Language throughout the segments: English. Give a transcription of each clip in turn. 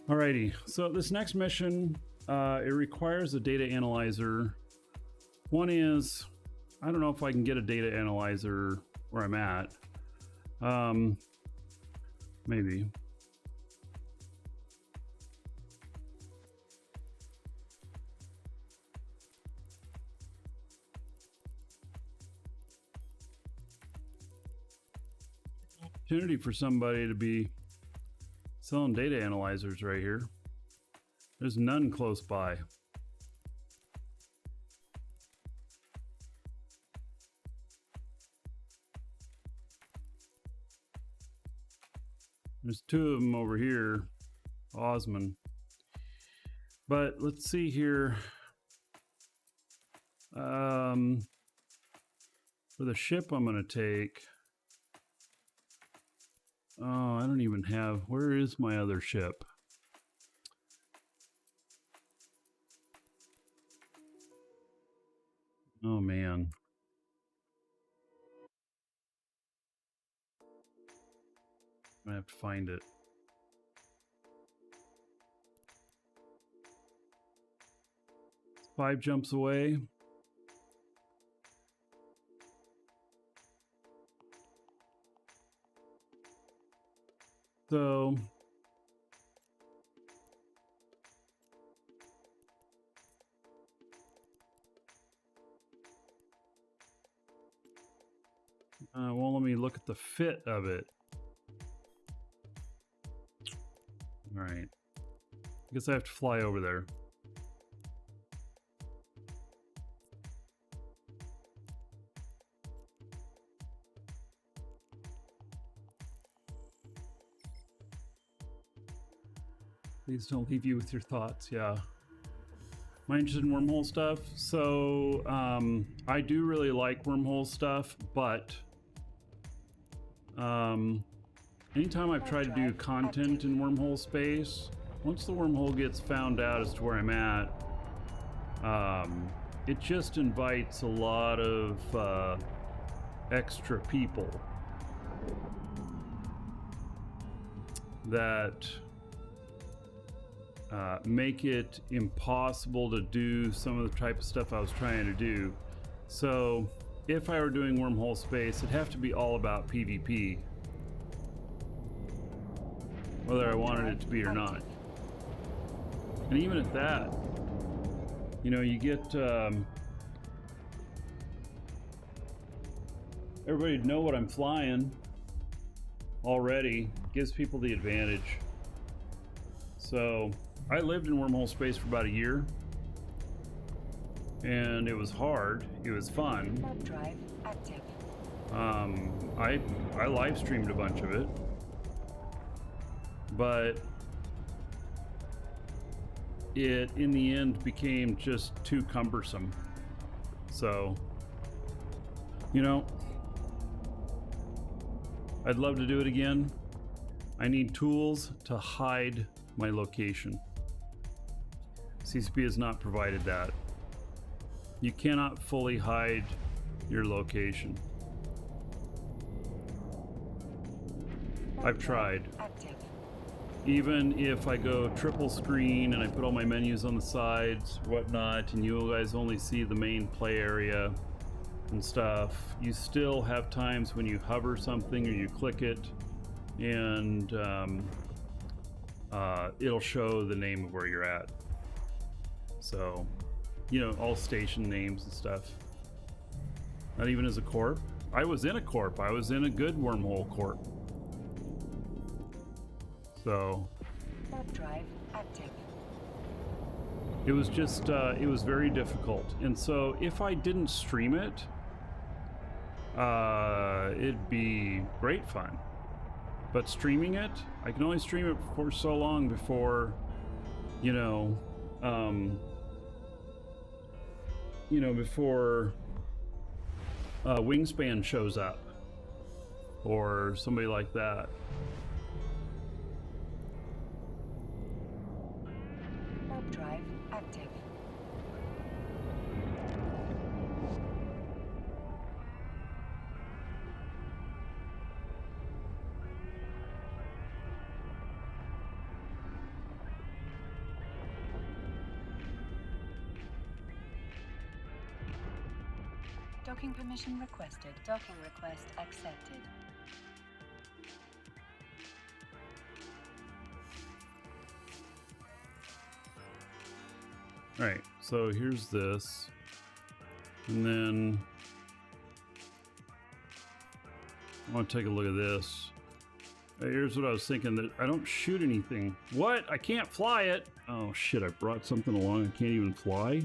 Alrighty, so this next mission, it requires a data analyzer. One is, I don't know if I can get a data analyzer where I'm at. Maybe. Opportunity for somebody to be selling data analyzers right here. There's none close by. There's two of them over here, Osman. But let's see here. For the ship I'm going to take. Oh, I don't even have. Where is my other ship? Oh, man. I have to find it. It's 5 jumps away. So won't let me look at the fit of it. All right. I guess I have to fly over there. Please don't leave you with your thoughts. Yeah. Am I interested in wormhole stuff? So I do really like wormhole stuff, but anytime I've tried to do content in wormhole space, once the wormhole gets found out as to where I'm at, it just invites a lot of extra people that make it impossible to do some of the type of stuff I was trying to do. So if I were doing wormhole space, it'd have to be all about PvP, whether I wanted it to be or not. And even at that, you know, you get everybody to know what I'm flying already. Gives people the advantage. So I lived in wormhole space for about a year, and it was hard. It was fun. Drive active. I live streamed a bunch of it, but it in the end became just too cumbersome. So, you know, I'd love to do it again. I need tools to hide my location. CCP has not provided that. You cannot fully hide your location. I've tried. Even if I go triple screen and I put all my menus on the sides, whatnot, and you guys only see the main play area and stuff, you still have times when you hover something or you click it and it'll show the name of where you're at. So, you know, all station names and stuff. Not even as a corp. I was in a corp. I was in a good wormhole corp. So Drive active. it was just it was very difficult. And so if I didn't stream it, it'd be great fun. But streaming it, I can only stream it for so long before, before Wingspan shows up or somebody like that. Drive active. Docking permission requested. Docking request accepted. All right, so here's this, and then I want to take a look at this. Here's what I was thinking, that I don't shoot anything. What? I can't fly it. Oh shit, I brought something along I can't even fly.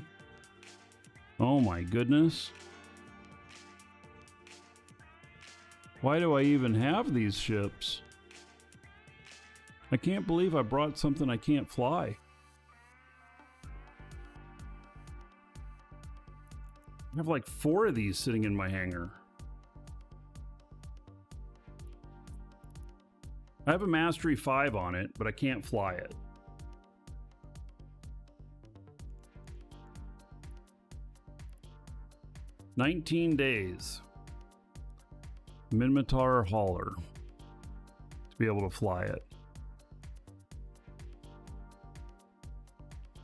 Oh my goodness. Why do I even have these ships? I can't believe I brought something I can't fly. I have like 4 of these sitting in my hangar. I have a Mastery 5 on it, but I can't fly it. "19 days. Minmatar hauler to be able to fly it."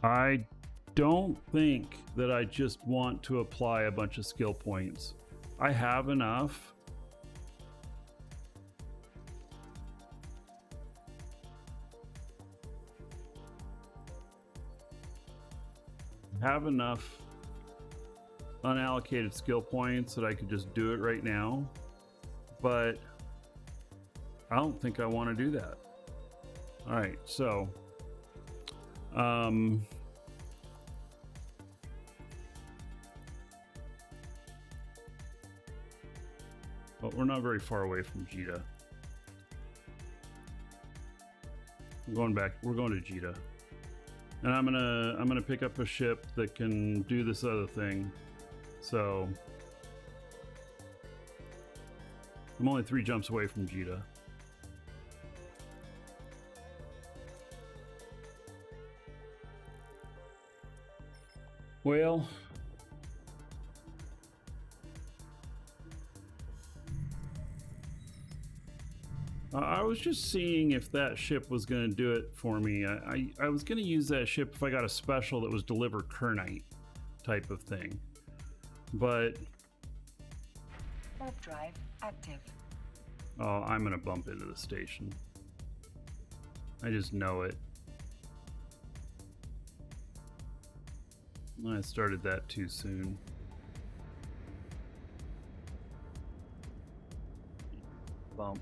I don't think that I just want to apply a bunch of skill points. I have enough. Unallocated skill points that I could just do it right now, but I don't think I want to do that. All right, so but we're not very far away from Jita. We're going to Jita. And I'm gonna pick up a ship that can do this other thing. So I'm only 3 jumps away from Jita. Well, I was just seeing if that ship was going to do it for me. I was going to use that ship if I got a special that was deliver Kernite type of thing. But Warp drive active. oh, I'm going to bump into the station. I just know it. I started that too soon. Bump.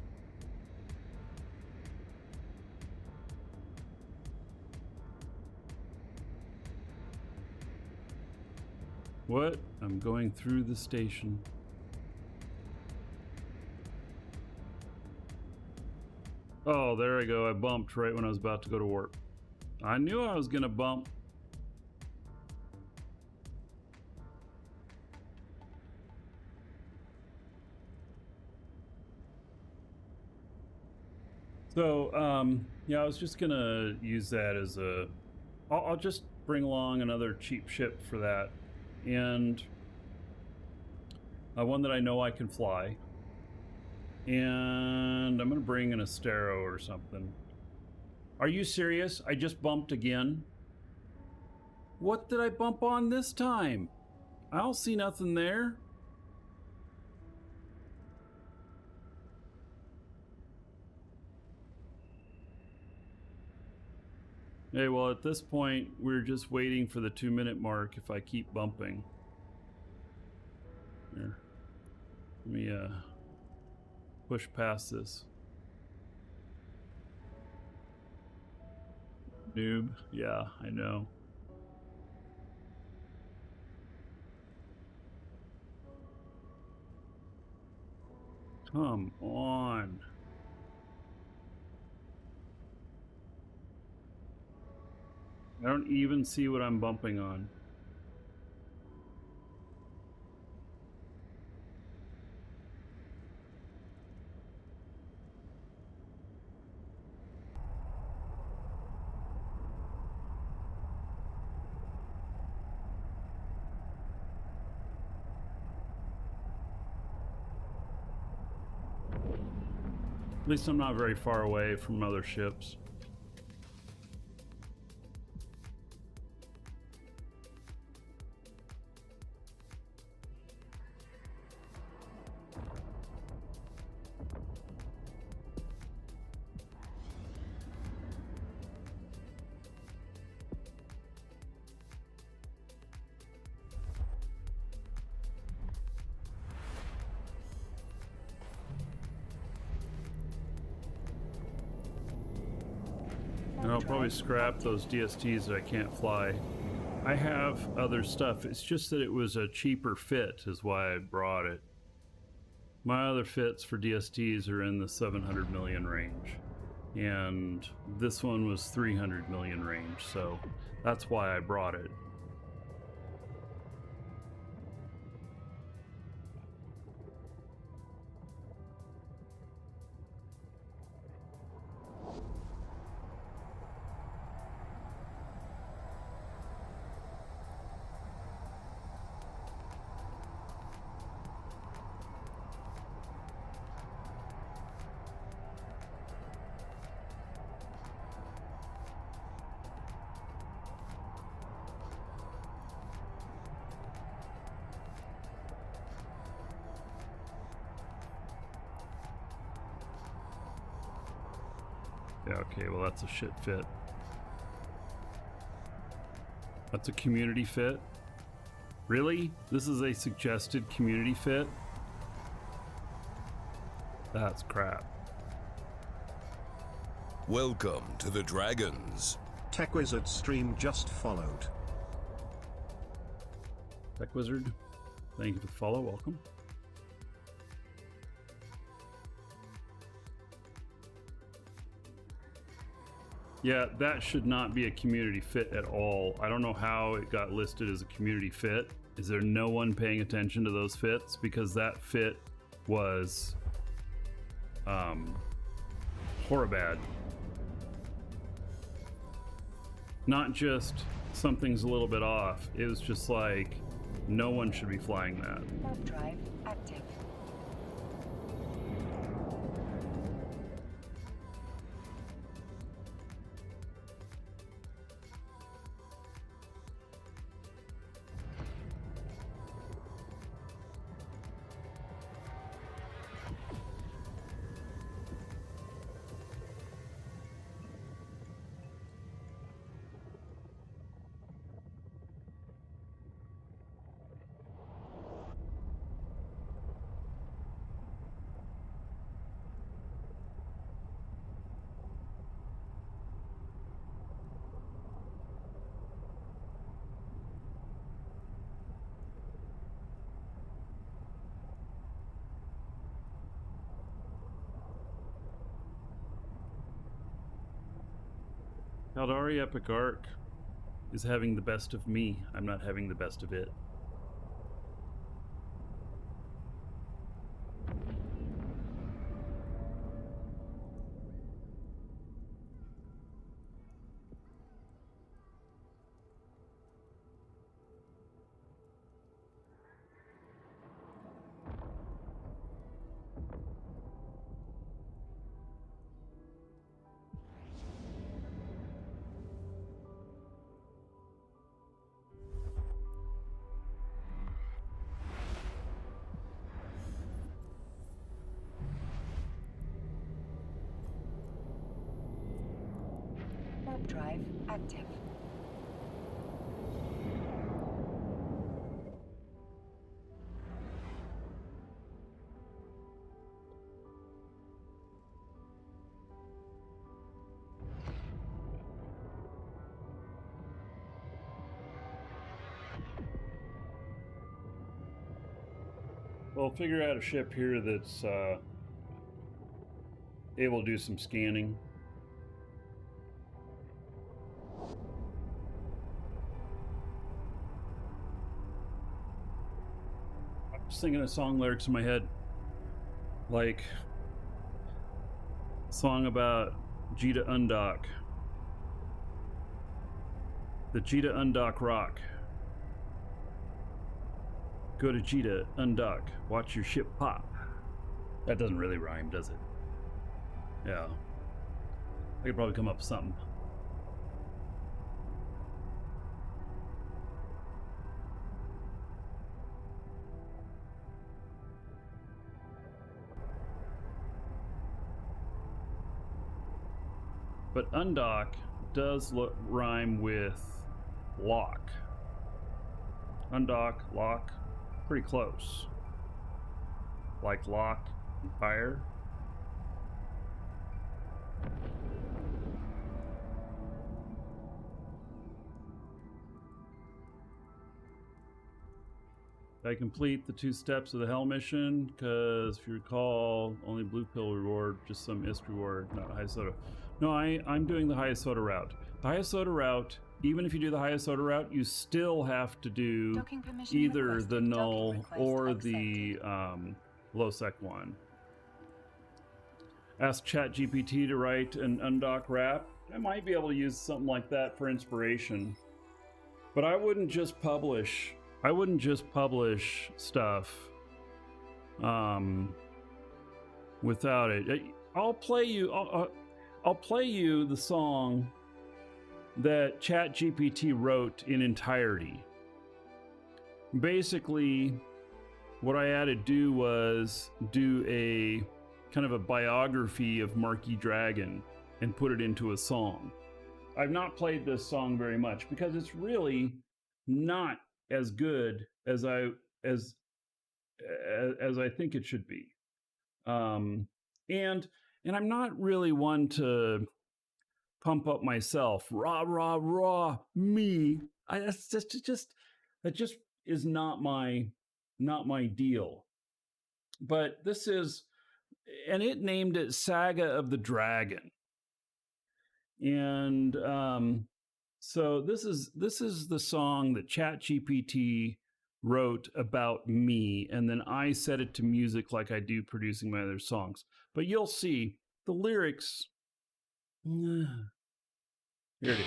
What? I'm going through the station. Oh, there I go. I bumped right when I was about to go to warp. I knew I was gonna bump. So, yeah, I was just gonna use that as a... I'll just bring along another cheap ship for that. And one that I know I can fly. And I'm gonna bring an Astero or something. Are you serious? I just bumped again? What did I bump on this time? I don't see nothing there. Hey, well, at this point, we're just waiting for the 2-minute mark if I keep bumping. Here. Let me push past this. Noob. Yeah, I know. Come on. I don't even see what I'm bumping on. At least I'm not very far away from other ships. And I'll probably scrap those DSTs that I can't fly. I have other stuff. It's just that it was a cheaper fit is why I brought it. My other fits for DSTs are in the 700 million range. And this one was 300 million range, so that's why I brought it. Yeah, okay, well that's a shit fit. That's a community fit? Really? This is a suggested community fit? That's crap. Welcome to the Dragons. Tech Wizard stream just followed. Tech Wizard, thank you for the follow, welcome. Yeah, that should not be a community fit at all. I don't know how it got listed as a community fit. Is there no one paying attention to those fits? Because that fit was horribad. Not just something's a little bit off. It was just like, no one should be flying that. Warp drive active. Caldari Epic Arc is having the best of me. I'm not having the best of it. Warp drive active. Well, figure out a ship here that's able to do some scanning. I'm just thinking of song lyrics in my head. Like, a song about Jita Undock. The Jita Undock Rock. Go to Jita, undock, watch your ship pop. That doesn't really rhyme, does it? Yeah. I could probably come up with something. But undock does rhyme with lock. Undock, lock. Pretty close. Like lock and fire. I complete the 2 steps of the hell mission, because if you recall, only blue pill reward, just some ISK reward, not high soda. No, I'm doing the highest soda route. The highest soda route, even if you do the highest soda route, you still have to do Docking permission either requested. the Docking null request or accepted. the low sec one. Ask ChatGPT to write an undock rap. I might be able to use something like that for inspiration. But I wouldn't just publish. I wouldn't just publish stuff without it. I'll play you. I'll play you the song that ChatGPT wrote in entirety. Basically, what I had to do was do a kind of a biography of Markee Dragon and put it into a song. I've not played this song very much because it's really not as good as I think it should be. And I'm not really one to pump up myself. Rah rah rah me. That just is not my deal. But this is, and it named it Saga of the Dragon. And so this is the song that ChatGPT wrote about me, and then I set it to music like I do producing my other songs. But you'll see the lyrics. Here it is.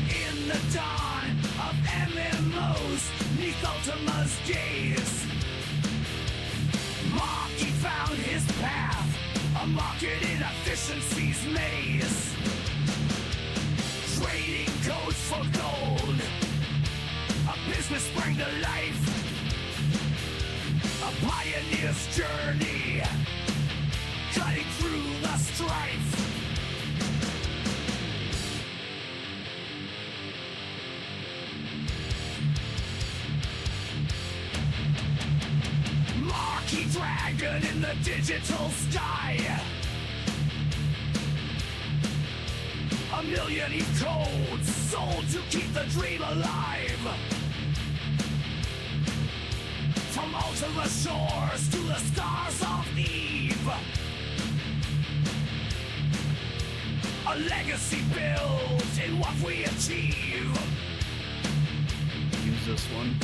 In the dawn of MMOs, neath Ultima's gaze, Markee found his path, a market inefficiencies maze. Trading codes for gold, a business sprang to life, a pioneer's journey, cutting through the strife. Markee Dragon in the digital sky, a million codes sold to keep the dream alive. From Ultima shores to the scars of Eve, a legacy built in what we achieve. Use this one.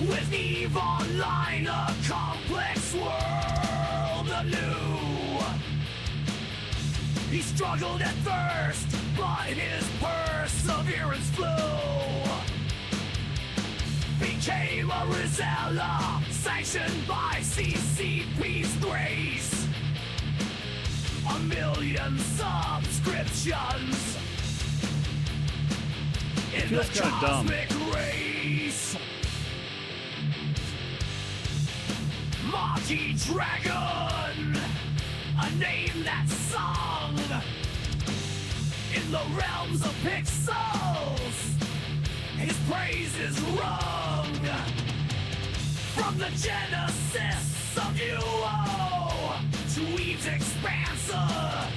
With Eve Online, a complex world anew. He struggled at first, but his perseverance flew. Became a reseller, sanctioned by CCP's grace. 1 million subscriptions in the feels kinda dumb. cosmic race. Markee Dragon, a name that's sung in the realms of pixels. His praise is rung from the genesis of UO to Eve's expanser.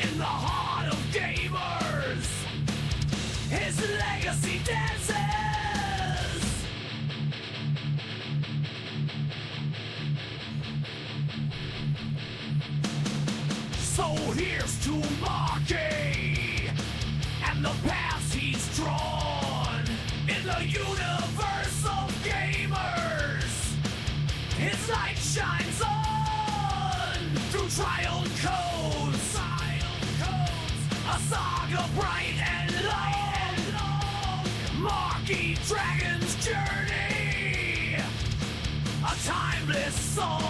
In the heart of gamers, his legacy dances. So here's to Markee and the paths he's drawn in the universe of gamers. His light shines on through trial codes, a saga bright and long. Markee Dragon's journey, a timeless song.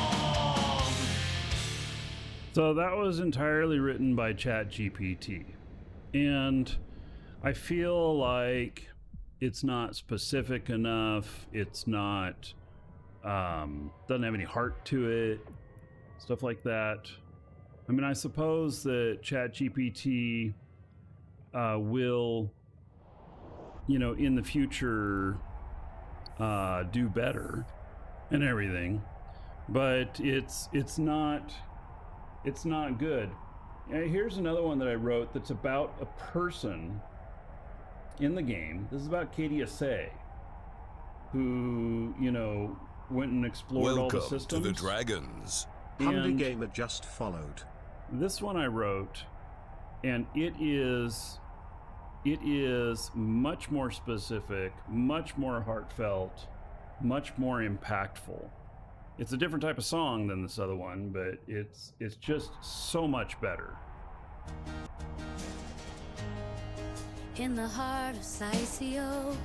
So that was entirely written by ChatGPT. And I feel like it's not specific enough. It's not, doesn't have any heart to it, stuff like that. I mean, I suppose that ChatGPT will, in the future do better and everything, but it's not good. Here's another one that I wrote that's about a person in the game. This is about Katie Assay, who, you know, went and explored all the Welcome systems. to the Dragons. Humdy And Gamer just followed. this one I wrote, and it is much more specific, much more heartfelt, much more impactful. It's a different type of song than this other one, but it's just so much better. In the heart of Sisio,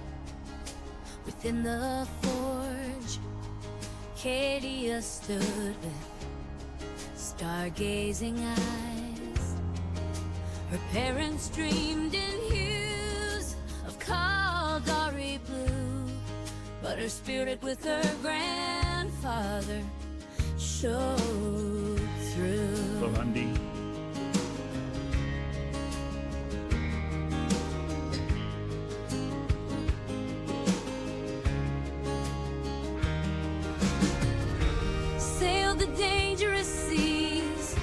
within the forge, Cadia stood with stargazing eyes. Her parents dreamed in hues of Caldari blue, but her spirit with her grandfather showed through. So Hundy. Sailed the dangerous seas,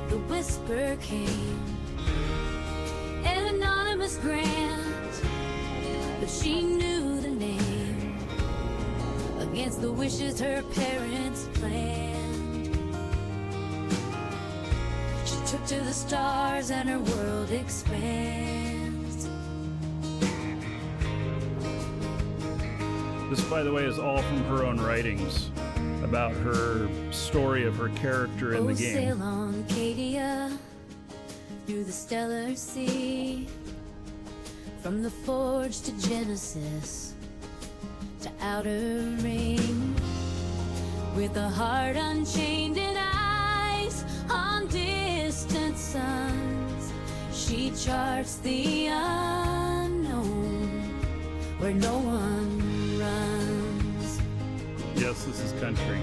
the whisper came, an anonymous grant, but she knew the name, against the wishes her parents planned. She took to the stars and her world expands. This, by the way, is all from her own writings about her story of her character in the game. Sail on, Cadia, through the stellar sea, from the forge to Genesis to outer ring, with a heart unchained and eyes on distant suns. She charts the unknown, where no one runs. Yes, this is country.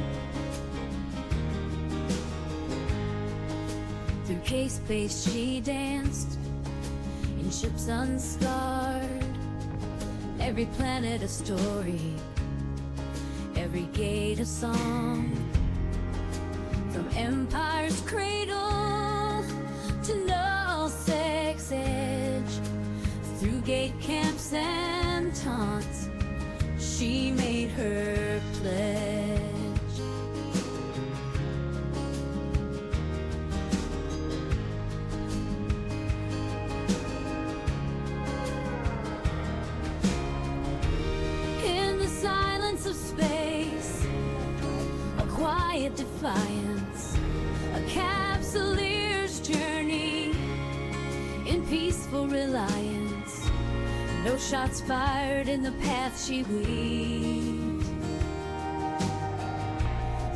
Through K-space she danced, in ships unscarred, every planet a story, every gate a song, from Empire's cradle to Nullsec's edge, through gate camps and taunts, she made her pledge. In the silence of space, a quiet defiance, a capsulier's journey in peaceful reliance. No shots fired in the path she weaves.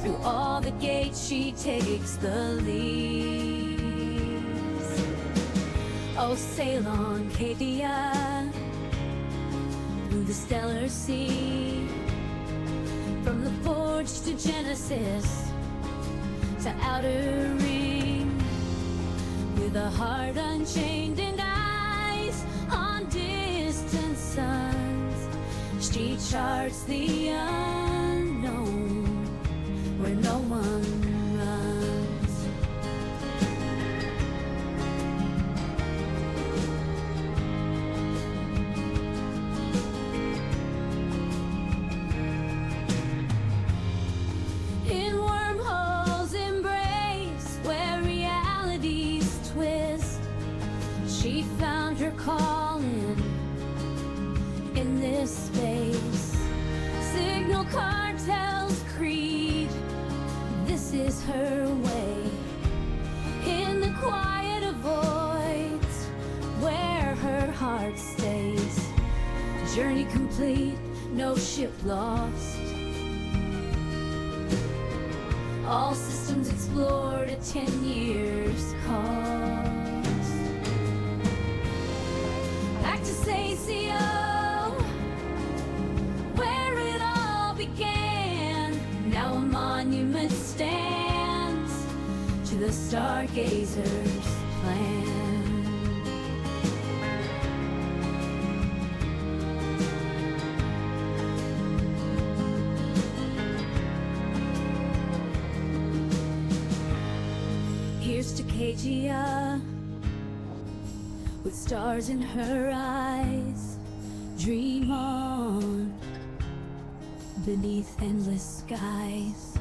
Through all the gates she takes the leaves. Oh, sail on, Cadia, through the stellar sea, from the forge to Genesis to outer ring, with a heart unchained and eyes on distant suns. She charts the unknown, where no one runs. In wormholes embrace, where realities twist, she found her calling in this space. Signal cartels creed, this is her way. In the quiet of voids, where her heart stays. Journey complete, no ship lost. All systems explored at 10 years cost. Back to Sasio, where it all began. Now a monument stands to the stargazer's plan. Here's to Cadia, with stars in her eyes. Dream on beneath endless skies.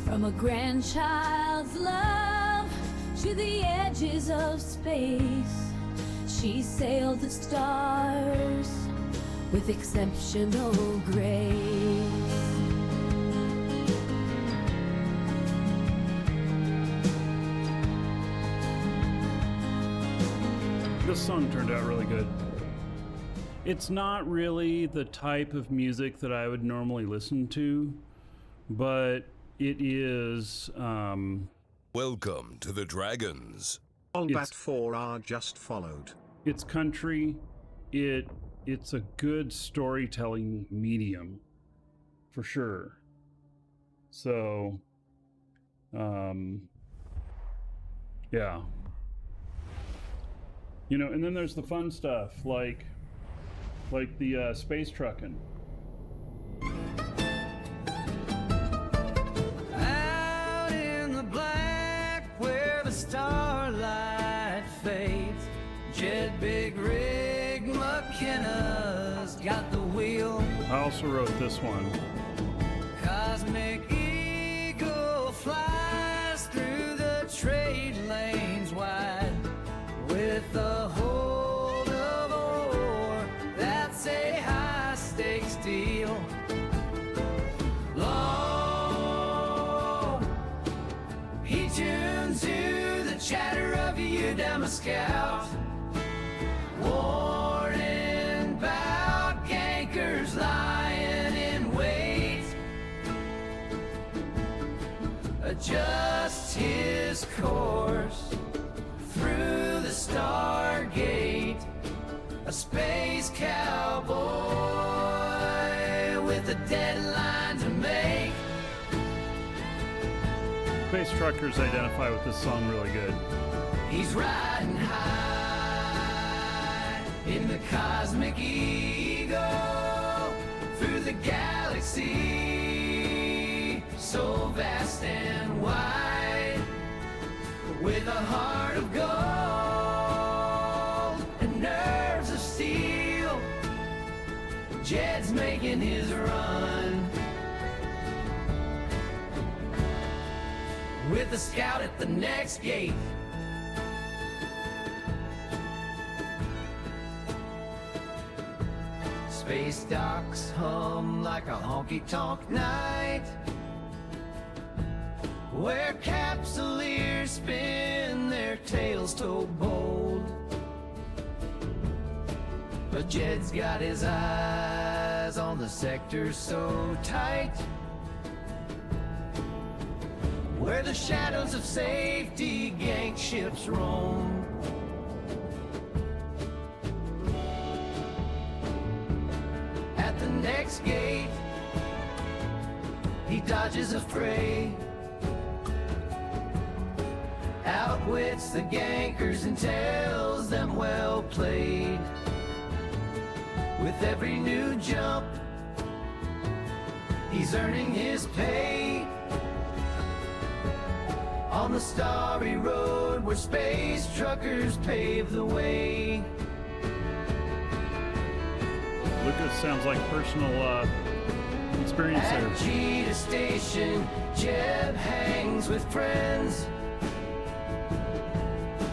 From a grandchild's love to the edges of space, she sailed the stars with exceptional grace. This song turned out really good. It's not really the type of music that I would normally listen to, but it is Welcome to the Dragons. Combat 4R just followed. it's country. It's a good storytelling medium for sure. So yeah. You know, and then there's the fun stuff like the space trucking. Out in the black where the starlight fades, Jed Big Rig McKenna's got the wheel. I also wrote this one. Cosmic Eagle flies through the trade lanes wide with the hold of ore. That's a high stakes deal. Long he tunes to the chatter of you, damn a scout, warning about gankers lying in wait. Adjust his course through the Stargate, a space cowboy with a deadline to make. Space truckers identify with this song really good. He's riding high in the Cosmic Eagle through the galaxy, so vast and wide, with a heart of gold and nerves of steel. Jed's making his run with a scout at the next gate. Space docks hum like a honky-tonk night, where capsuleers spin their tails so bold. But Jed's got his eyes on the sector so tight, where the shadows of safety gank ships roam. At the next gate, he dodges a fray, outwits the gankers and tells them well played. With every new jump, he's earning his pay on the starry road where space truckers pave the way. Lucas sounds like personal experience there. At Cheetah Station, Jeb hangs with friends.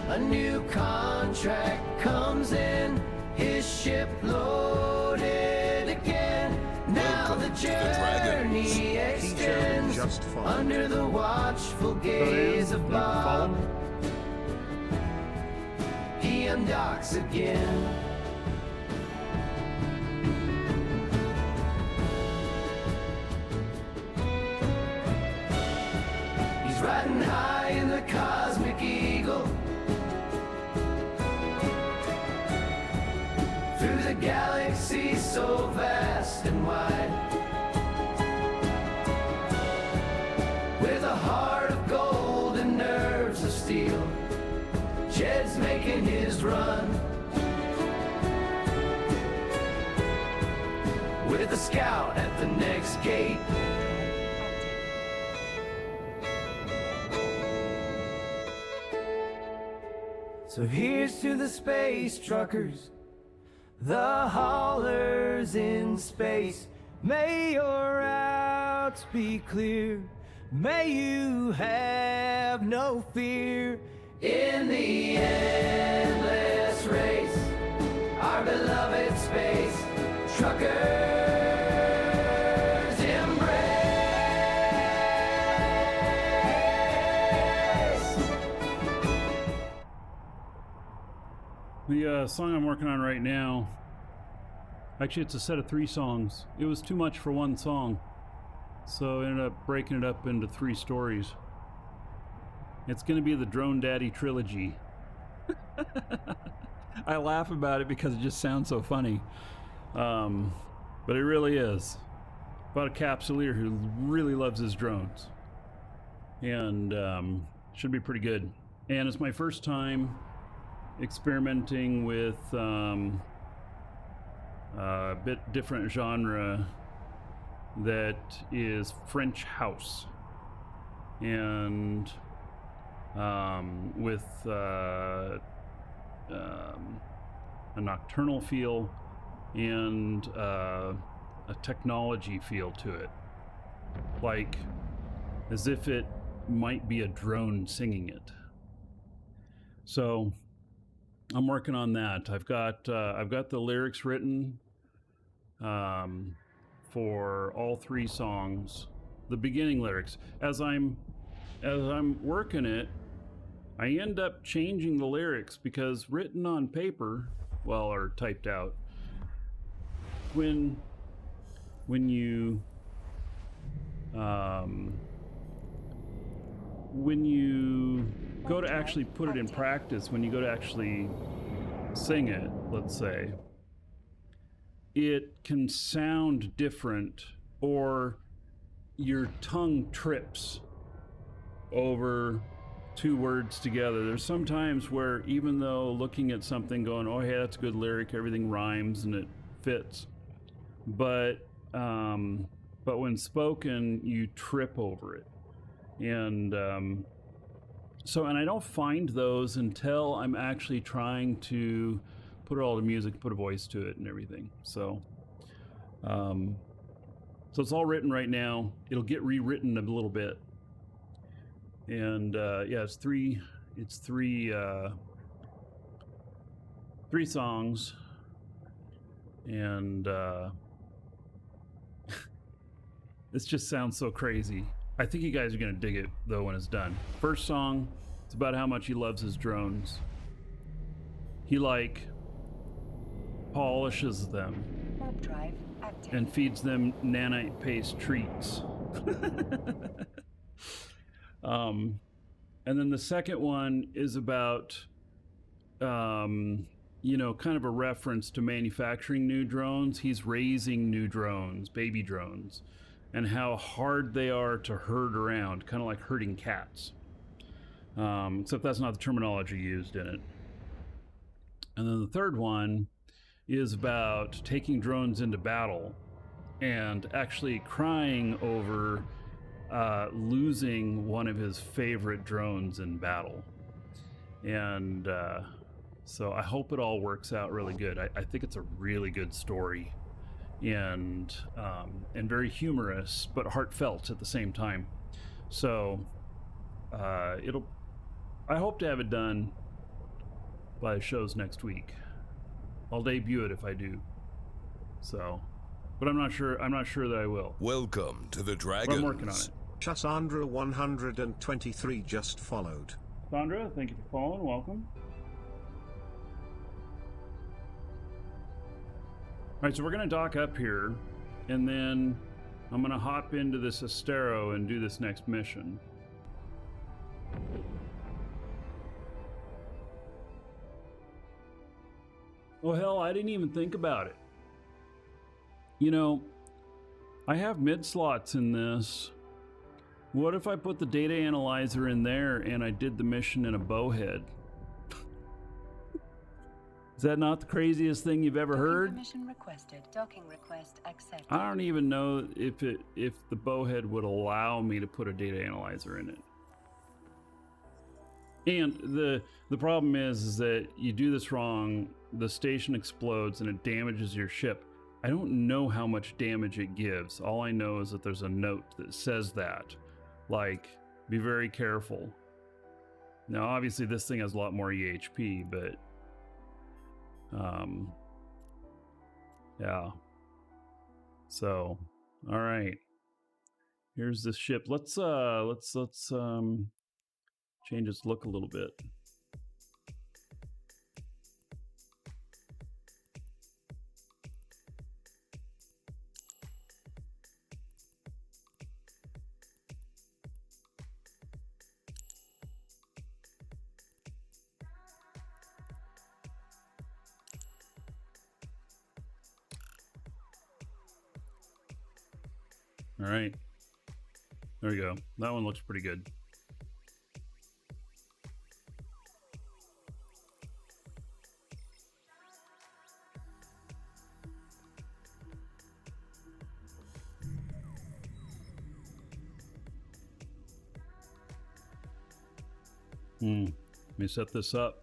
A new contract comes in, his ship loaded again. Now Welcome the to the Dragons. journey extends Just followed. under the watchful gaze of Bob. He undocks again. He's riding high in the Cosmic Eagle through the galaxy so vast and wide, with a heart of gold and nerves of steel. Jed's making his run with a scout at the next gate. So here's to the space truckers, the haulers in space. May your routes be clear, may you have no fear. In the endless race, our beloved space truckers embrace. The song I'm working on right now, actually it's a set of 3 songs. It was too much for one song, so I ended up breaking it up into 3 stories. It's going to be the Drone Daddy trilogy. I laugh about it because it just sounds so funny. But it really is. About a capsuleer who really loves his drones. And should be pretty good. And it's my first time experimenting with a bit different genre that is French house. And with a nocturnal feel and a technology feel to it, like as if it might be a drone singing it. So I'm working on that. I've got the lyrics written for all 3 songs, the beginning lyrics. As I'm working it, I end up changing the lyrics because written on paper, well, or typed out, when you go to actually put it in practice, when you go to actually sing it, let's say, it can sound different, or your tongue trips over 2 words together. There's some times where, even though looking at something going, oh hey, that's a good lyric, everything rhymes and it fits, but when spoken, you trip over it. And and I don't find those until I'm actually trying to put it all to music, put a voice to it and everything. So it's all written right now. It'll get rewritten a little bit. And yeah, it's three songs, and this just sounds so crazy. I think you guys are gonna dig it though when it's done. First song, it's about how much he loves his drones. He polishes them Warp drive active. and feeds them nanite paste treats. And then the second one is about, kind of a reference to manufacturing new drones. He's raising new drones, baby drones, and how hard they are to herd around, kind of like herding cats. Except that's not the terminology used in it. And then the third one is about taking drones into battle and actually crying over losing one of his favorite drones in battle. And so I hope it all works out really good. I think it's a really good story, and very humorous but heartfelt at the same time. So I hope to have it done by the shows next week. I'll debut it if I do. So, but I'm not sure that I will. Welcome to the But Dragons. I'm working on it. Cassandra 123 just followed. Sandra, thank you for following. Welcome. All right, so we're going to dock up here, and then I'm going to hop into this Astero and do this next mission. Oh, hell, I didn't even think about it. You know, I have mid slots in this. What if I put the data analyzer in there and I did the mission in a bowhead? Is that not the craziest thing you've ever heard? Permission requested. Docking request accepted. I don't even know if the bowhead would allow me to put a data analyzer in it. And the problem is that you do this wrong, the station explodes and it damages your ship. I don't know how much damage it gives. All I know is that there's a note that says that. Like, be very careful. Now, obviously, this thing has a lot more EHP, but yeah. So, all right. Here's this ship. Let's change its look a little bit. All right. There we go. That one looks pretty good. Let me set this up.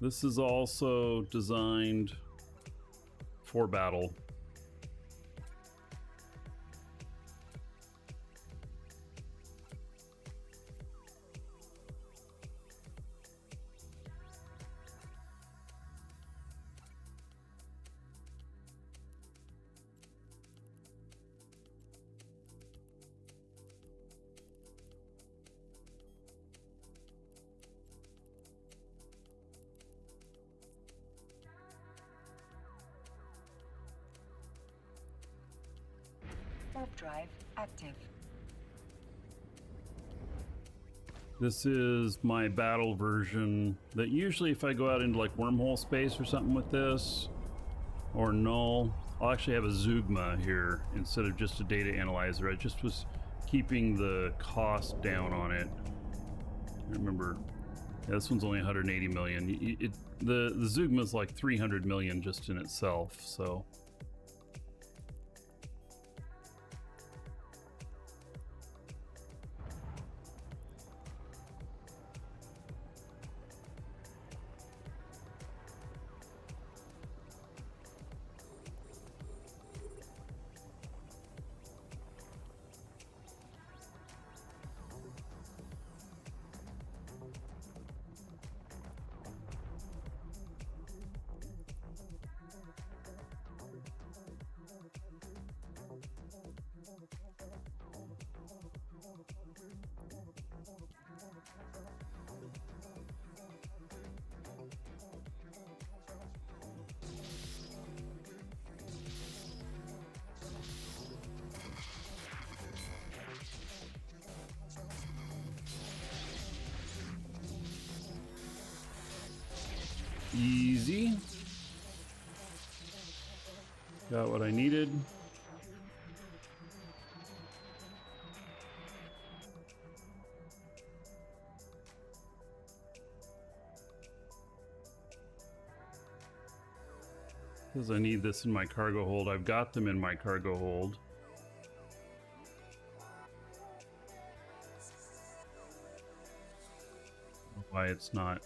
This is also designed for battle. Warp drive active. This is my battle version that usually if I go out into like wormhole space or something with this, or null, I'll actually have a Zeugma here instead of just a data analyzer. I just was keeping the cost down on it. I remember, yeah, this one's only 180 million. The Zeugma is like 300 million just in itself, so. Easy. Got what I needed. Because I need this in my cargo hold. I've got them in my cargo hold. Why it's not.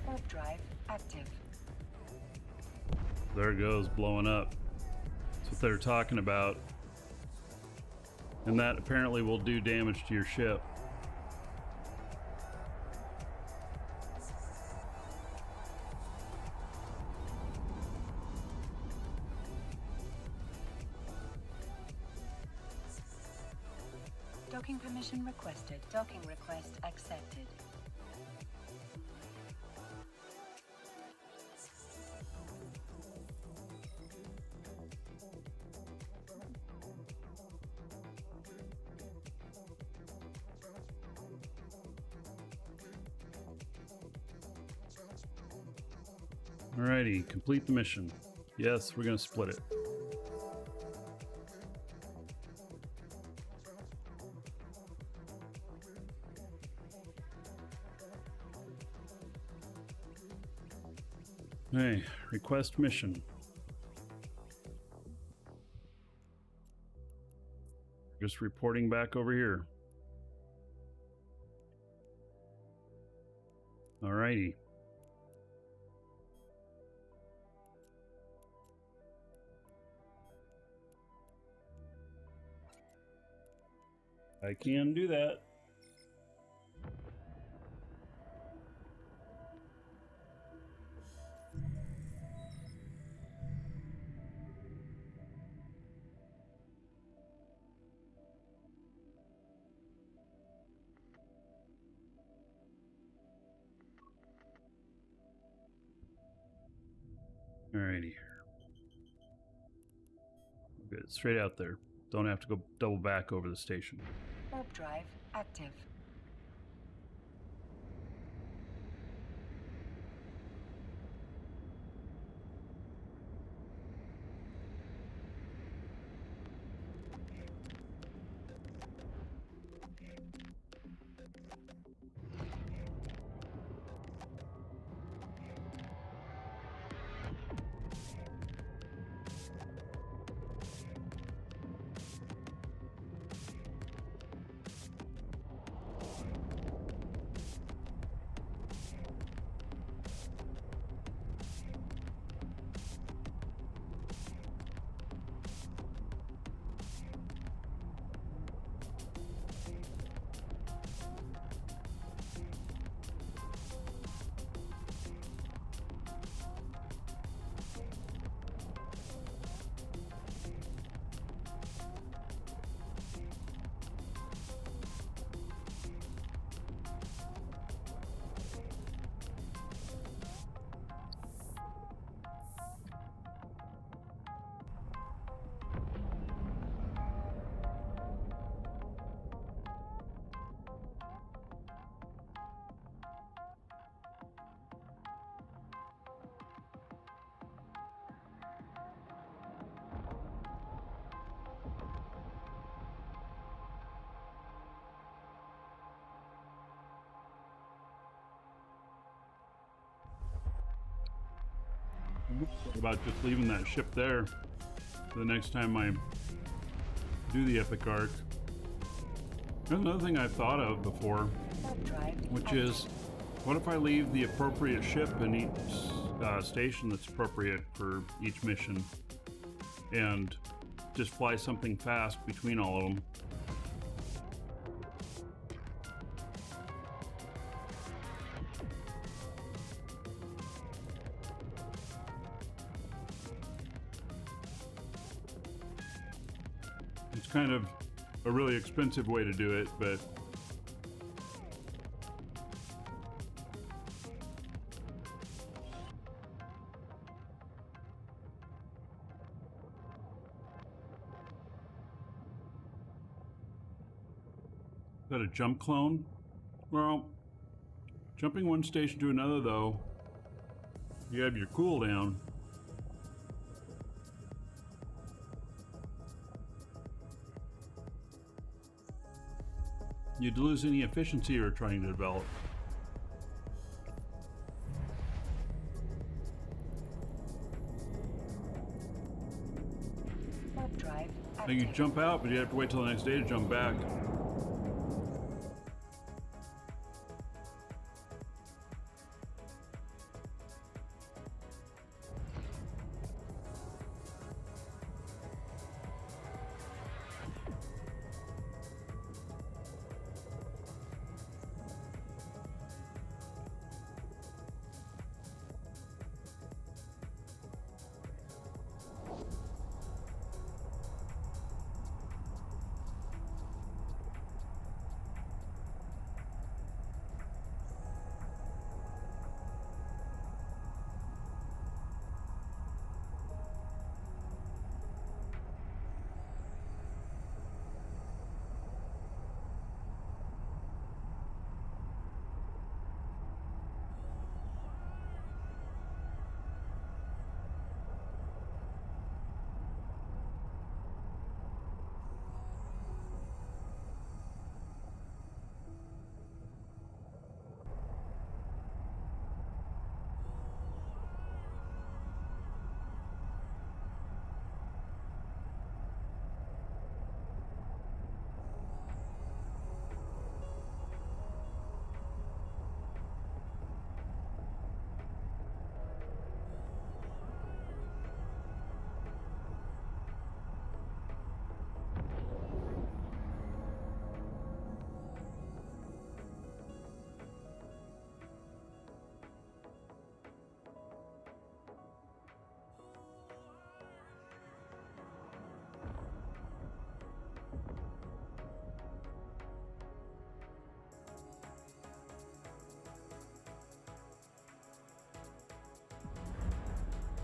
Warp drive active. There it goes, blowing up. That's what they're talking about. And that apparently will do damage to your ship. Docking permission requested. Docking request accepted. Alrighty, complete the mission. Yes, we're gonna split it. Hey, request mission. Just reporting back over here. Alrighty. I can do that. Alrighty. Good. Straight out there. Don't have to go double back over the station. Warp drive active. What about just leaving that ship there for the next time I do the epic arc? There's another thing I've thought of before, Warp drive which active. is, what if I leave the appropriate ship in each station that's appropriate for each mission, and just fly something fast between all of them? It's kind of a really expensive way to do it, but is that a jump clone? Well, jumping one station to another, though, you have your cooldown. You'd lose any efficiency you're trying to develop. Warp drive Now you active. jump out, but you have to wait till the next day to jump back.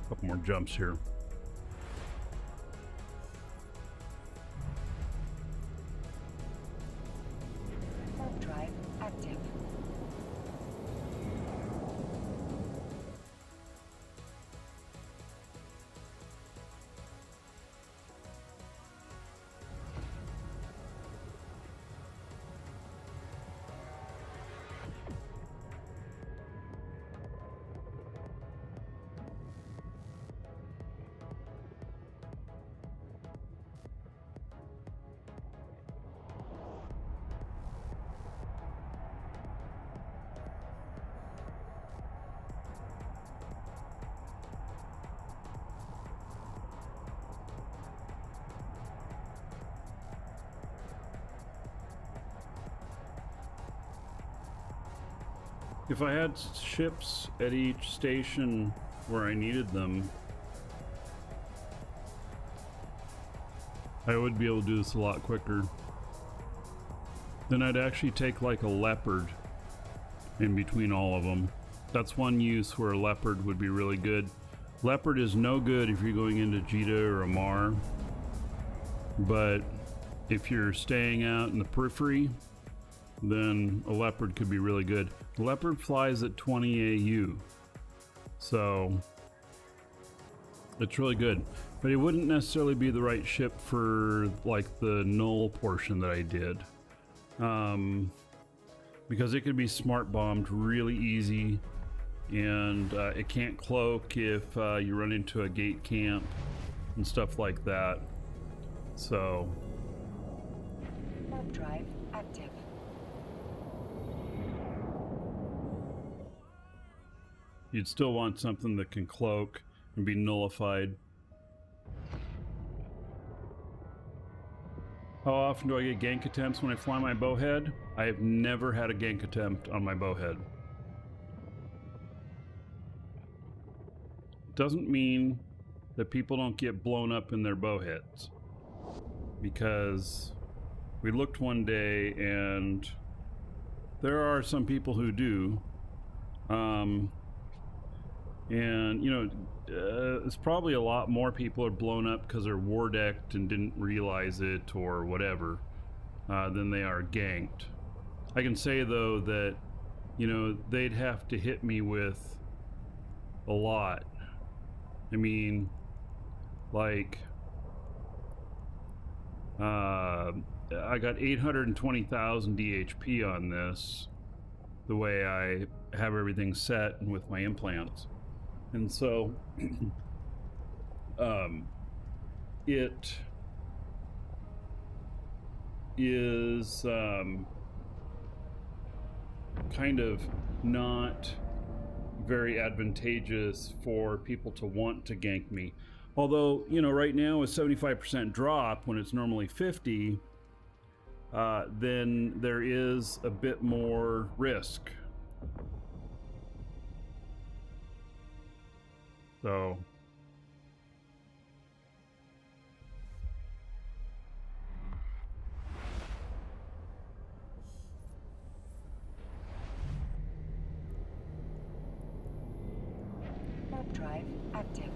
A couple more jumps here. Warp drive active. If I had ships at each station where I needed them, I would be able to do this a lot quicker. Then I'd actually take like a leopard in between all of them. That's one use where a leopard would be really good. Leopard is no good if you're going into Jita or Amar, but if you're staying out in the periphery, then a leopard could be really good. The leopard flies at 20 AU, so it's really good, but it wouldn't necessarily be the right ship for like the null portion that I did, because it could be smart bombed really easy, and it can't cloak if you run into a gate camp and stuff like that. So Warp drive active. you'd still want something that can cloak and be nullified. How often do I get gank attempts when I fly my bowhead? I have never had a gank attempt on my bowhead. Doesn't mean that people don't get blown up in their bowheads, because we looked one day and there are some people who do. And you know, it's probably a lot more people are blown up because they're war decked and didn't realize it or whatever, than they are ganked. I can say though that, you know, they'd have to hit me with a lot. I mean, like, I got 820,000 DHP on this, the way I have everything set and with my implants. And so, it is kind of not very advantageous for people to want to gank me. Although, you know, right now a 75% drop when it's normally 50, then there is a bit more risk. So Warp drive active.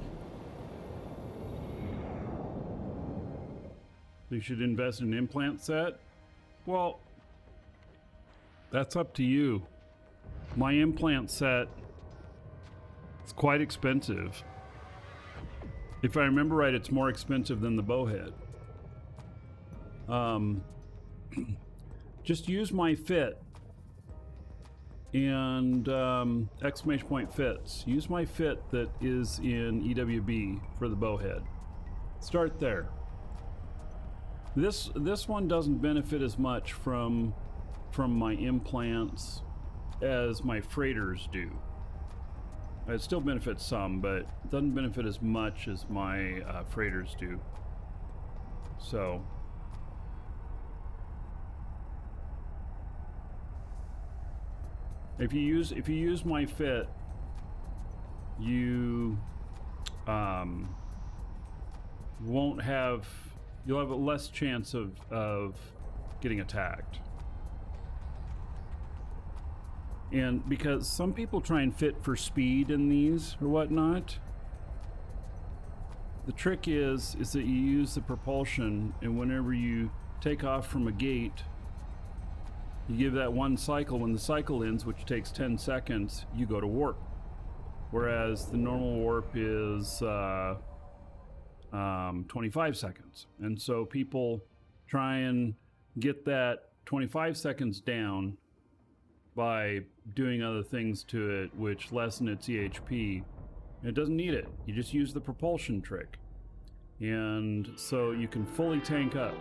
you should invest in an implant set. Well, that's up to you. My implant set is quite expensive. If I remember right, it's more expensive than the bowhead. Just use my fit and exclamation point fits. Use my fit that is in EWB for the bowhead. Start there. This one doesn't benefit as much from my implants as my freighters do. It still benefits some, but it doesn't benefit as much as my freighters do. So if you use my fit, you you'll have a less chance of getting attacked. And because some people try and fit for speed in these or whatnot, the trick is that you use the propulsion, and whenever you take off from a gate, you give that one cycle. When the cycle ends, which takes 10 seconds, you go to warp. Whereas the normal warp is 25 seconds. And so people try and get that 25 seconds down by doing other things to it, which lessen its EHP. It doesn't need it. You just use the propulsion trick. And so you can fully tank up.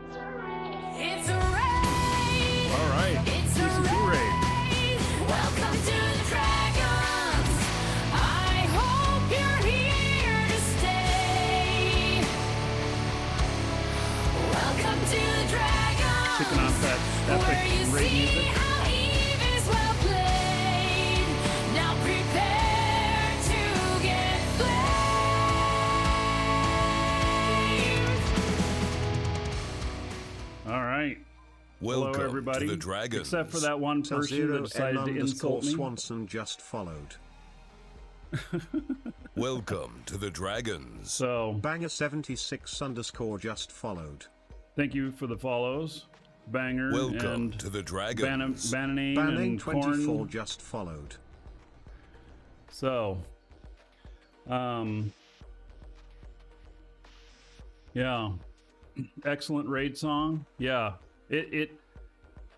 It's a raid! All right. It's a Season 2 raid. Welcome to the Dragons! I hope you're here to stay! Welcome to the Dragons! Kicking off that where you epic raid see music. how Eve is well played. Now prepare to get flamed! All right. Welcome Hello, everybody. to the Dragons. Except for that one person Sub-Zero that decided to insult me. Swanson just followed. Welcome to the Dragons. So, Banger76_ just followed. thank you for the follows. Banger Welcome and to the Dragons. Bananane and Banning24 Corn. just followed. So, yeah, excellent raid song. Yeah,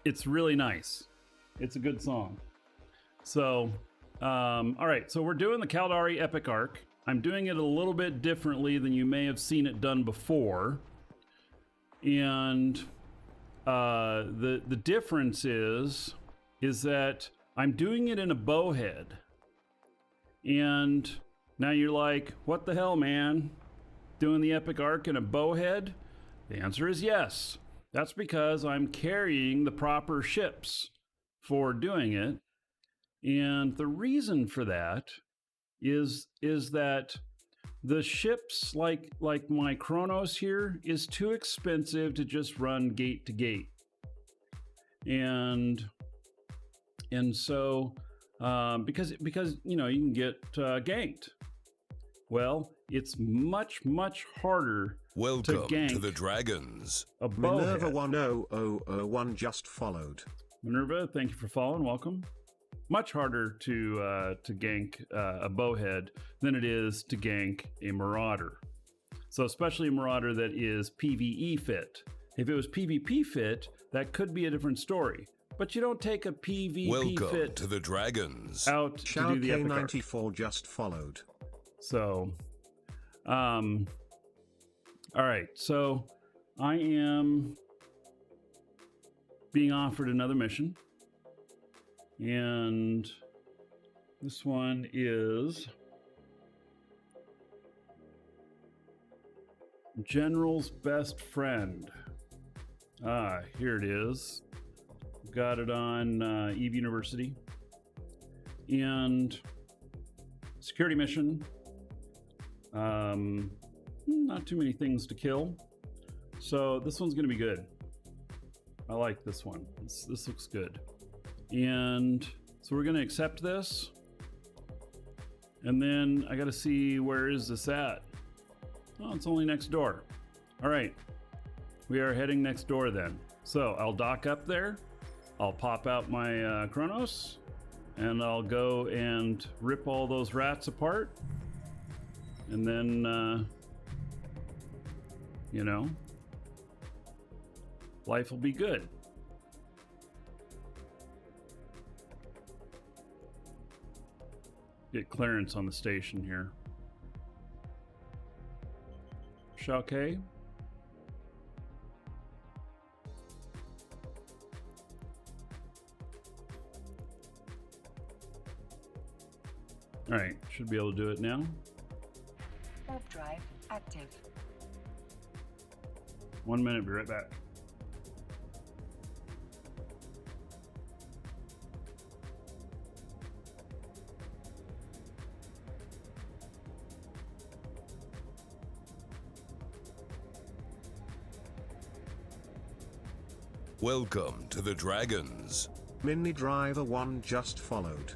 it's really nice. It's a good song. So, all right. So we're doing the Caldari Epic Arc. I'm doing it a little bit differently than you may have seen it done before, and the difference is that I'm doing it in a bowhead. And now you're like, what the hell, man? Doing the Epic Arc in a bowhead? The answer is yes. That's because I'm carrying the proper ships for doing it. And the reason for that is that the ships like my Kronos here is too expensive to just run gate to gate. And so because you know, you can get ganked. Well, it's much harder Welcome to gank to the Dragons. a bowhead. Minerva1000 just followed. Minerva, thank you for following. Welcome. Much harder to gank a bowhead than it is to gank a marauder. So especially a marauder that is PvE fit. If it was PvP fit, that could be a different story. But you don't take a PvP Welcome fit to the Dragons. out to Shao do the Epic Arc. K94 just followed. So, all right. So I am being offered another mission. And this one is General's Best Friend. Here it is. Got it on Eve University. And security mission. Not too many things to kill. So this one's going to be good. I like this one. This looks good. And so we're going to accept this. And then I got to see, where is this at? Oh, it's only next door. All right. We are heading next door then. So I'll dock up there. I'll pop out my Kronos. And I'll go and rip all those rats apart. And then, you know, life will be good. Get clearance on the station here. Shao K. All right, should be able to do it now. Warp drive active. 1 minute, be right back. Welcome to the Dragons. Mini Driver 1 just followed.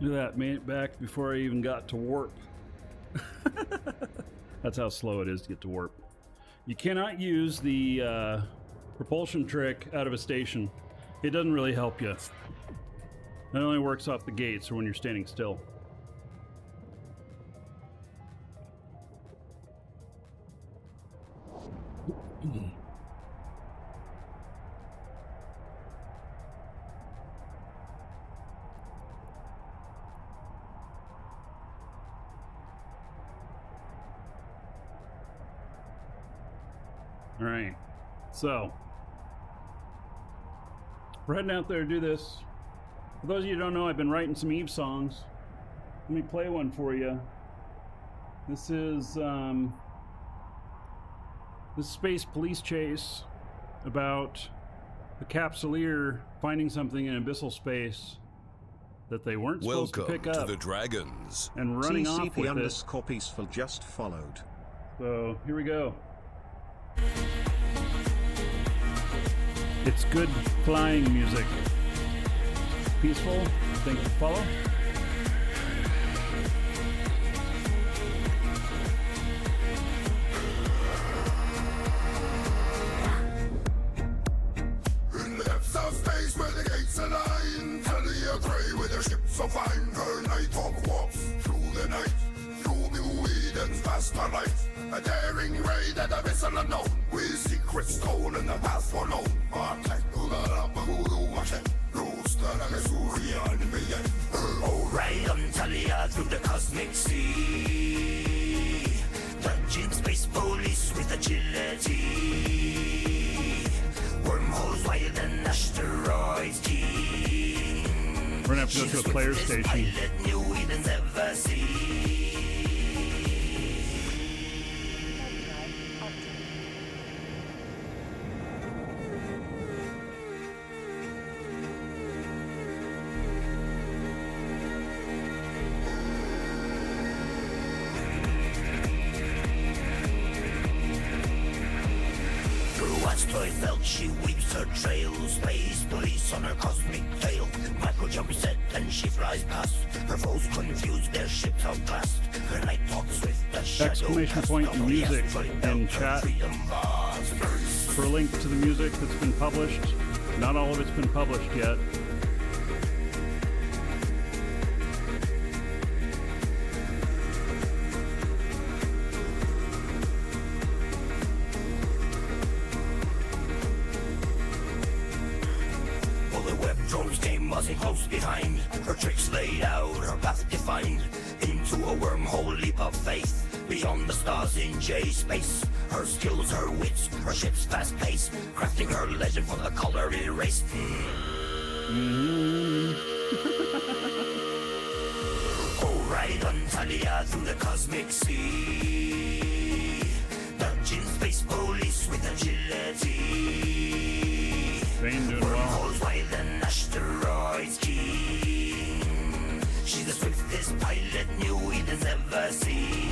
Look at that, made it back before I even got to warp. That's how slow it is to get to warp. You cannot use the propulsion trick out of a station. It doesn't really help you. It only works off the gates or when you're standing still. All right, so we're heading out there to do this. For those of you who don't know, I've been writing some Eve songs. Let me play one for you. This is this space police chase about the Capsuleer finding something in abyssal space that they weren't supposed to pick Welcome up to the Dragons. and running off with it. TCP_peaceful just followed. So here we go. It's good flying music. Peaceful. Thank you for follow. In the depths of space where the gates align, Talia Grey with her ship so fine. Her nighthawk walks through the night, through New Eden's vast light. A daring raid at the vessel unknown, with secrets stolen, the path unknown. Orion Talia through the cosmic sea, dodging space police with agility. Wormholes wider than asteroids keen. We're gonna have to go to a player station. Pilot New Eden's ever seen. She weaves her trail, space police on her cosmic tail. Micro jump set and she flies past. Her foes confused, their ships outclassed. Her night talks with the shadow. Exclamation point and music in chat for a link to the music that's been published. Not all of it's been published yet. Close behind, her tricks laid out, her path defined, into a wormhole leap of faith, beyond the stars in J space. Her skills, her wits, her ship's fast pace, crafting her legend for the color erased. Oh, ride on Talia through the cosmic sea, dodging space police with agility. Vane doing well. Wormholes wider than asteroids keen. She's the swiftest pilot New Eden's ever seen.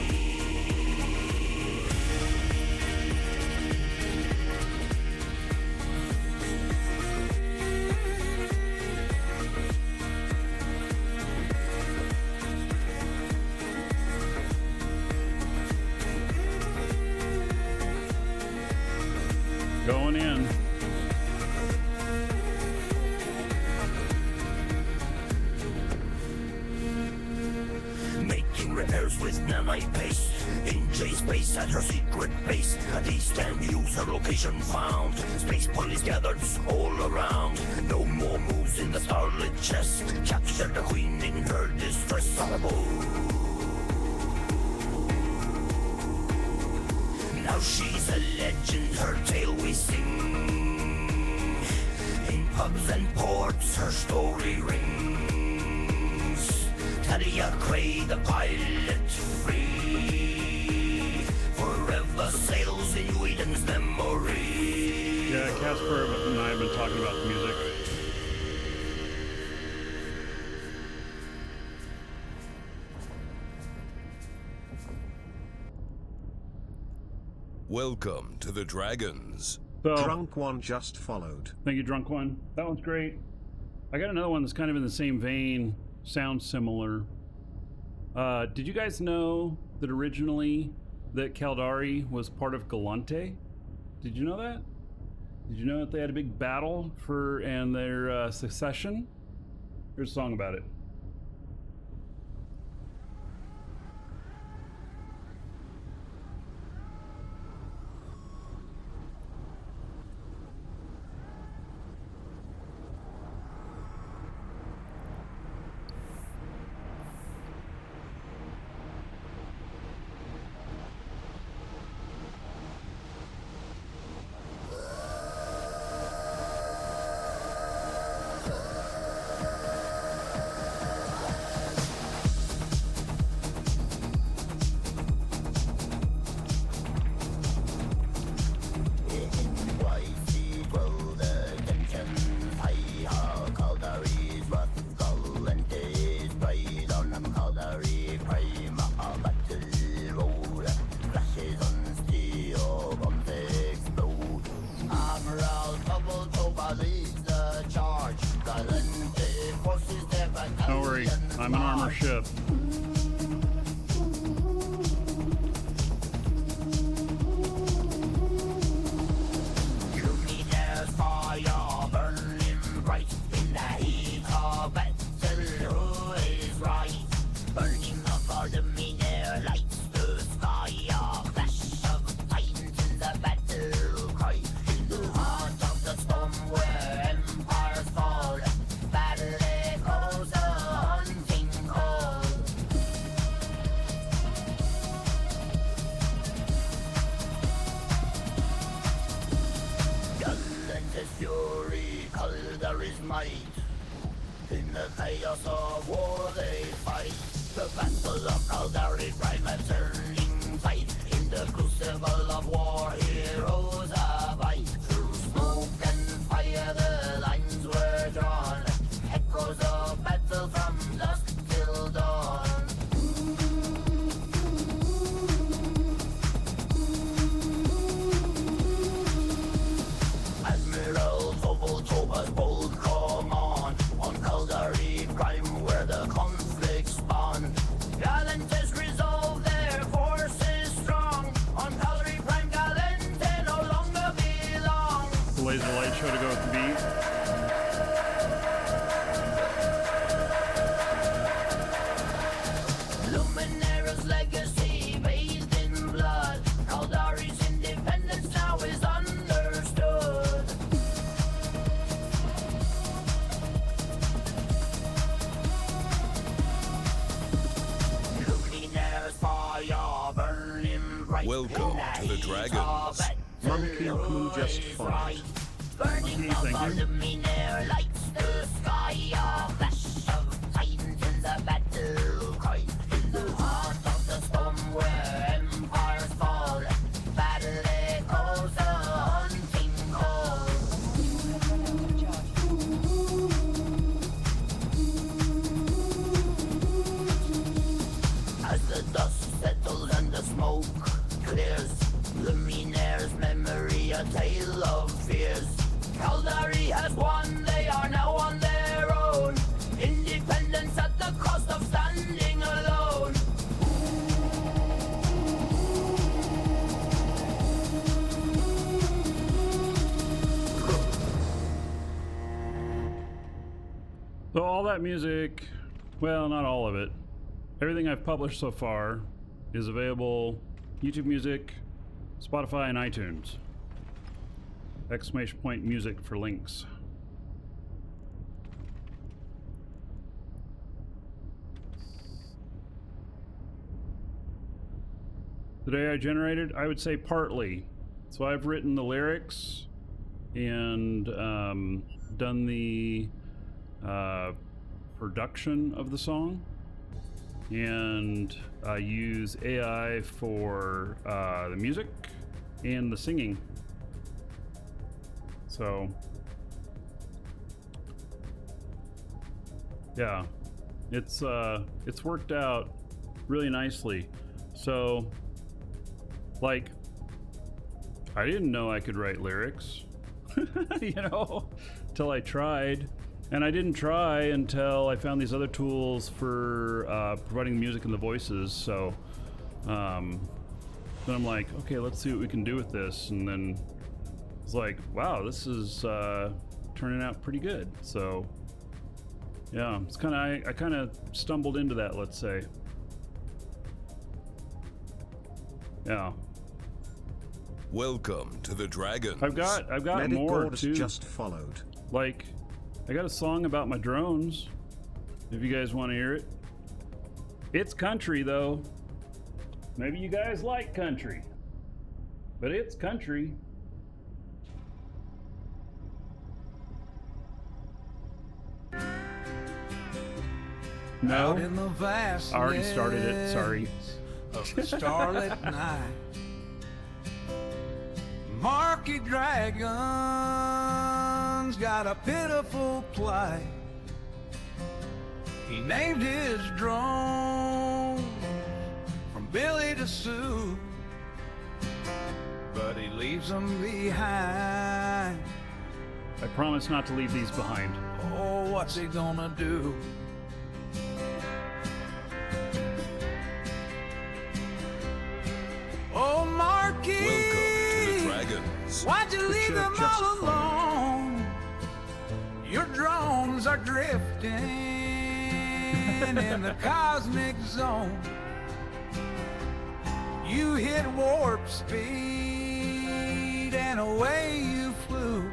Going in. Repairs with nanite pace in J space at her secret base. At Eastern use her location found. Space police gathered all around. No more moves in the starlit chest. Captured the queen in her distress. Now she's a legend, her tale we sing. In pubs and ports her story rings. Talia Cray, the pilot free, forever sails in Eden's memory. Yeah, Casper and I have been talking about the music. Welcome to the Dragons. So, Drunk one just followed. thank you, Drunk One. That one's great. I got another one that's kind of in the same vein. sounds similar. Did you guys know that originally that Caldari was part of Galante? Did you know that? Did you know that they had a big battle and their succession? Here's a song about it. Don't worry, I'm an armor ship. Welcome to the Dragons. Markee who just followed. Thank you. Tale of fears. Caldari has won, they are now on their own. Independence at the cost of standing alone. So all that music, well, not all of it. Everything I've published so far is available YouTube Music, Spotify, and iTunes. ! music for links. Today I generated, I would say partly. So I've written the lyrics and done the production of the song, and I use AI for the music and the singing. So yeah, it's worked out really nicely. So like, I didn't know I could write lyrics, you know, till I tried. And I didn't try until I found these other tools for providing the music and the voices. So then I'm like, okay, let's see what we can do with this. And then it's like, wow, this is turning out pretty good. So yeah, it's kind of I kind of stumbled into that, let's say. Yeah. Welcome to the Dragon. I've got Medic more orders too. just followed. Like, I got a song about my drones, if you guys want to hear it. It's country, though. Maybe you guys like country, but it's country. No, Out in the vast I already started it, sorry. of the starlit night, Markee Dragon's got a pitiful plight. He named his drone from Billy to Sue, but he leaves them behind. I promise not to leave these behind. Oh, what's he gonna do? Oh, Markee, Welcome to the Dragons. why'd you leave should them have just all alone? Your drones are drifting in the cosmic zone. You hit warp speed and away you flew.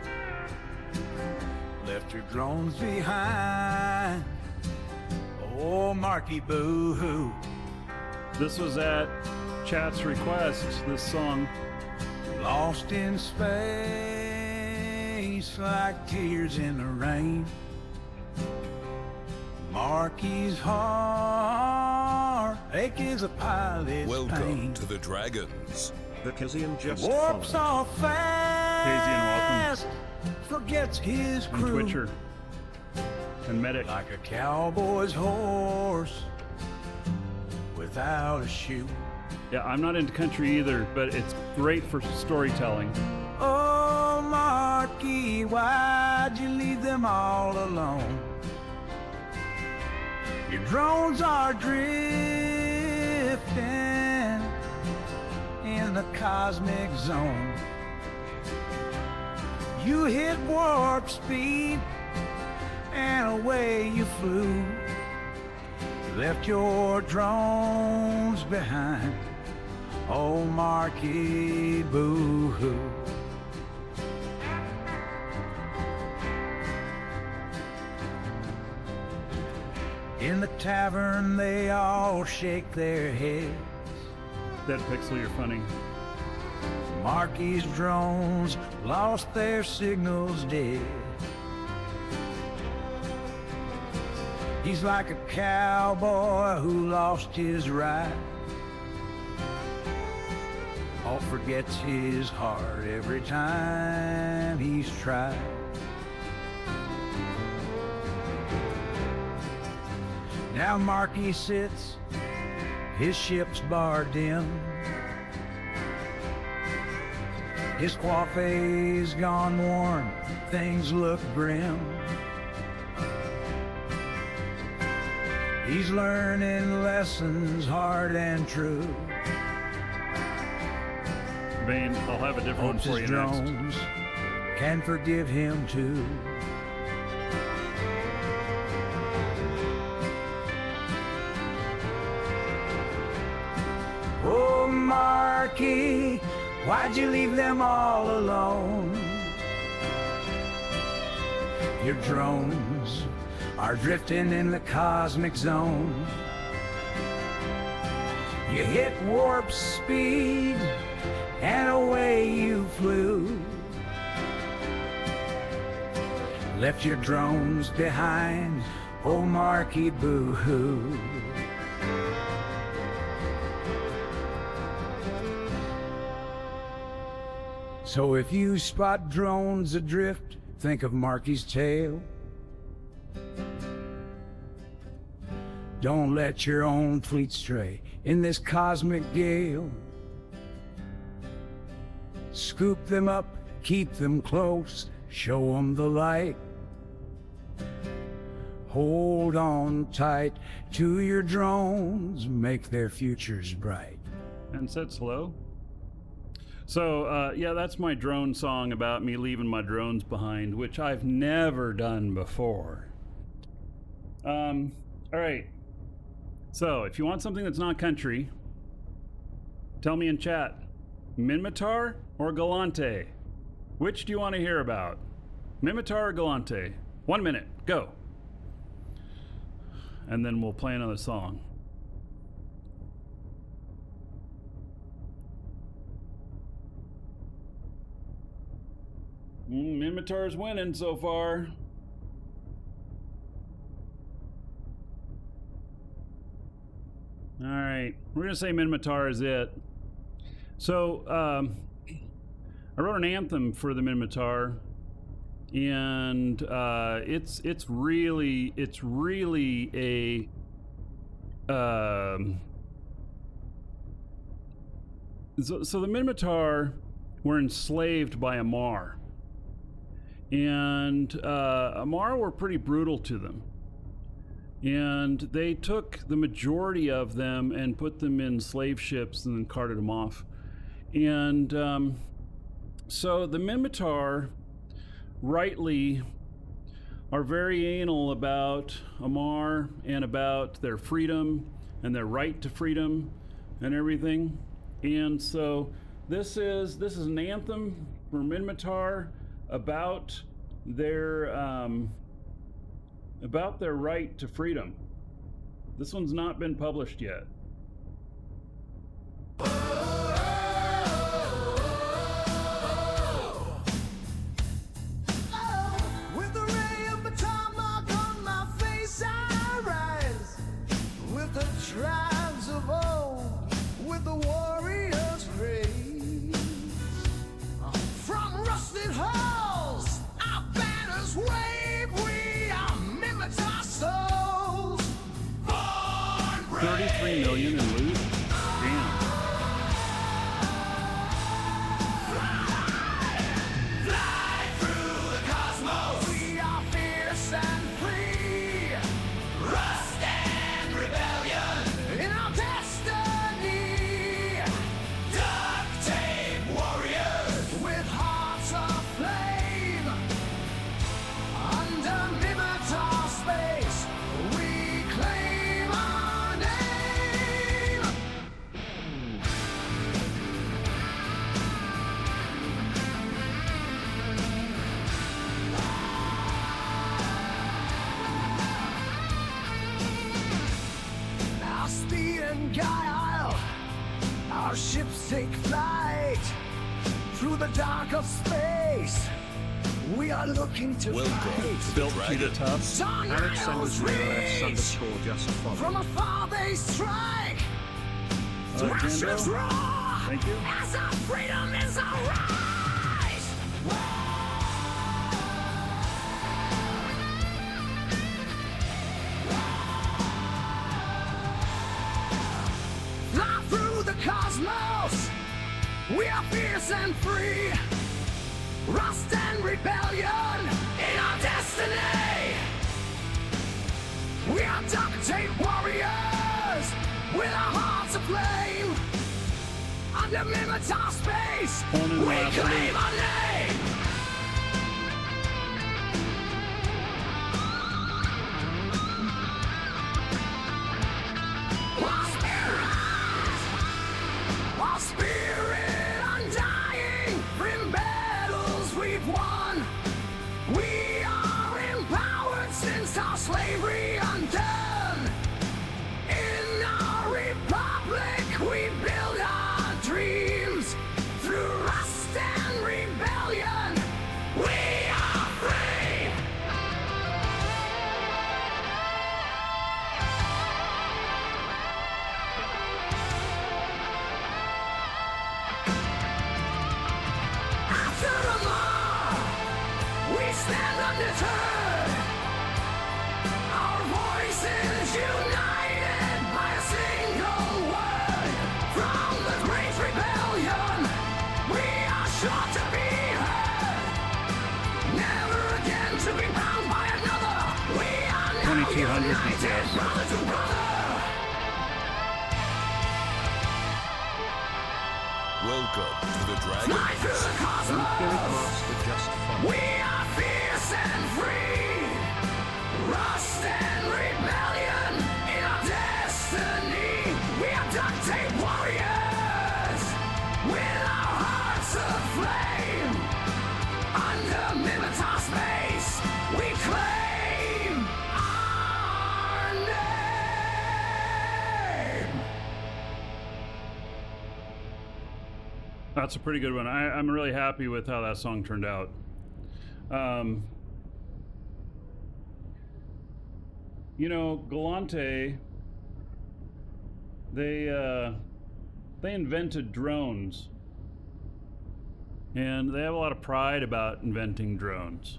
Left your drones behind. Oh, Markee, boo-hoo. This was at chat's request, this song. Lost in space like tears in the rain. Markee's heart ache is a pilot's Welcome pain. to the Dragons. The Kazian just Warps followed. off fast, forgets his And crew. Twitcher. And Medic. Like a cowboy's horse without a shoe. Yeah, I'm not into country either, but it's great for storytelling. Oh, Markee, why'd you leave them all alone? Your drones are drifting in the cosmic zone. You hit warp speed and away you flew. Left your drones behind. Oh, Markee, boo-hoo. In the tavern, they all shake their heads. Dead Pixel, you're funny. Markee's drones lost their signals dead. He's like a cowboy who lost his ride. All forgets his heart every time he's tried. Now Markee sits, his ship's barred in. His coiffe's gone worn, things look grim. He's learning lessons hard and true. Vane, I'll have a different one Hopes for his you next. drones can forgive him too. Oh, Markee, why'd you leave them all alone? Your drones are drifting in the cosmic zone. You hit warp speed and away you flew. Left your drones behind, oh Markee, boo-hoo. So if you spot drones adrift, think of Markee's tale. Don't let your own fleet stray in this cosmic gale. Scoop them up, keep them close, show them the light. Hold on tight to your drones, make their futures bright. And said slow. So, yeah, that's my drone song about me leaving my drones behind, which I've never done before. All right. So, if you want something that's not country, tell me in chat. Minmatar or Galante? Which do you want to hear about? Minmatar or Galante? 1 minute, go. And then we'll play another song. Minmatar's winning so far. All right, we're gonna say Minmatar is it. So I wrote an anthem for the Minmatar, and it's really a so the Minmatar were enslaved by Amar. And Amar were pretty brutal to them. And they took the majority of them and put them in slave ships and then carted them off. And so the Minmatar rightly are very anal about Amar and about their freedom and their right to freedom and everything. And so this is an anthem for Minmatar about their right to freedom. This one's not been published yet. With the ray of a tomahawk on my face, I rise. With the tribes of old, with the warriors raised. From rusted halls, our banners wave. We are Minmatar souls. 33 million in loot? Damn. Fly through the cosmos. We are fierce and free. Rust and rebellion in our destiny. Duct tape warriors with hearts of flame. Under Minmatar space, we claim our name. Our speed and guile, our ships take flight through the dark of space. We are looking to Welcome fight. to the Built to the Dragons. tough. Tornadoes reach. _just From follow. afar they strike. Thrashers Jendo. roar. Thank you. As our freedom is our rise. Fly through the cosmos. We are fierce and free. Rust and rebellion in our destiny. We are duct tape warriors with our hearts aflame. Under Minmatar space, On and we laugh, claim please. our name. Our spirit undying, from battles we've won. We are empowered since our slavery undone. In our republic, we build our dreams. Through rust and rebellion, we are free. After Amar, we stand undeterred. Our voices united by a single word. From the great rebellion, we are sure to be heard. Never again to be bound by another. We are now Welcome to the Dragons. Vampiric Master just fine. We are fierce and free, rust and rebellion in our destiny. We are duct tape warriors with our hearts aflame. Under Mimitar space, we claim our name. That's a pretty good one. I'm really happy with how that song turned out. You know, Galante, they invented drones, and they have a lot of pride about inventing drones.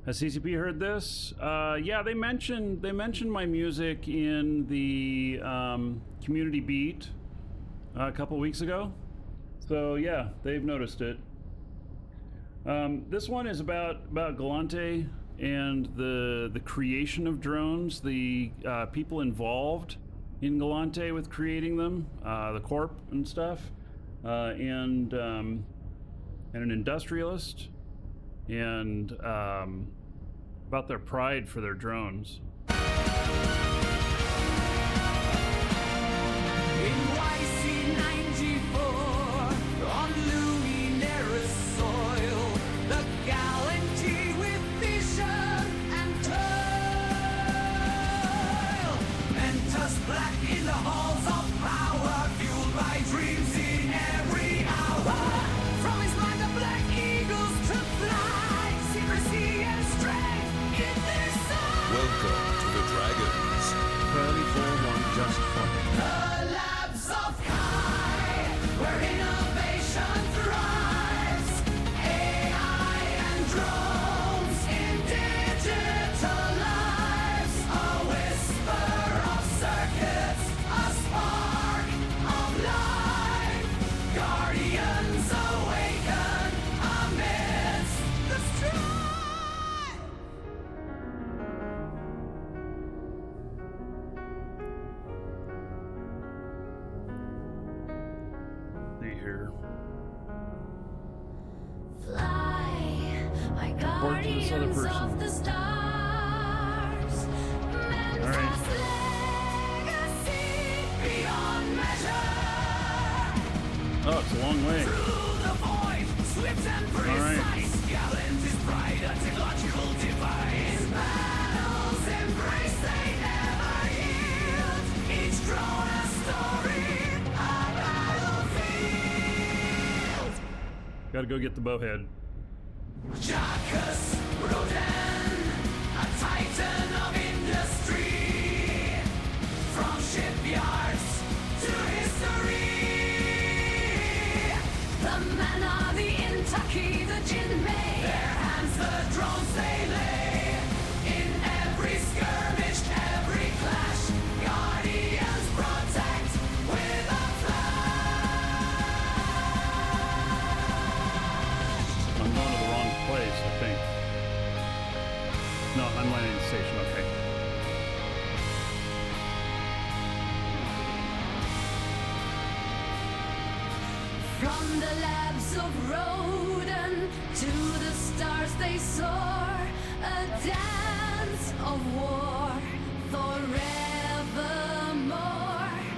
Has CCP heard this? Yeah, they mentioned my music in the Community Beat a couple weeks ago. So yeah, they've noticed it. This one is about Galante and the creation of drones, the people involved in Galante with creating them, the corp and stuff, and an industrialist, and about their pride for their drones. Welcome to the Dragons. Pearly 4-1 just fine. The labs of Kai, where innovation thrives. AI and drones in digital lives. A whisper of circuits, a spark of life. Guardians awaken amidst the strife. Here. Fly, my Report to this other guardians person. of the stars. Mentos legacy beyond measure. Oh, it's a long way. Through the void, swift and precise. right. Gallant is pride, a technological device. Battles embrace, they never yield. Each drone a story, a battlefield. Gotta go get the bowhead. Jacques Rodin, a titan of industry. From shipyards to history. The men are the Intaki, the Jinmei. Their hands the drones they lay. In every skirmish, every clash, guardians protect with a flash. I'm going to the wrong place, I think. No, I'm landing at the station, okay. From the labs of Rodin to the stars they soar, a dance of war forevermore.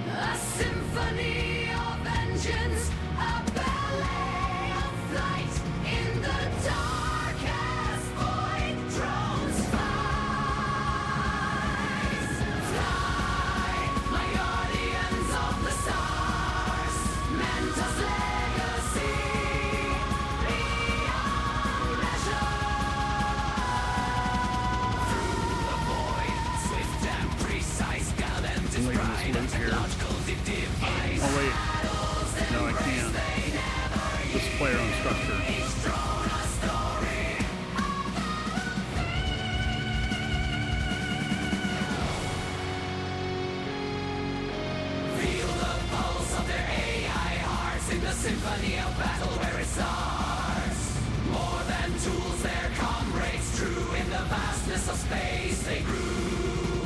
A symphony of engines, a ballet of flight in the darkest void. Drones fight. Fly, my guardians of the stars. Mentos legacy beyond measure. Through the void, swift and precise, gallant is Leaving this pride, a loop here. technological device. Oh wait, no I can't. Just play our own structure. Each drone a story. Feel the pulse of their AI hearts in the symphony of battle where it starts. More than tools, their comrades true in the vastness of space they grew.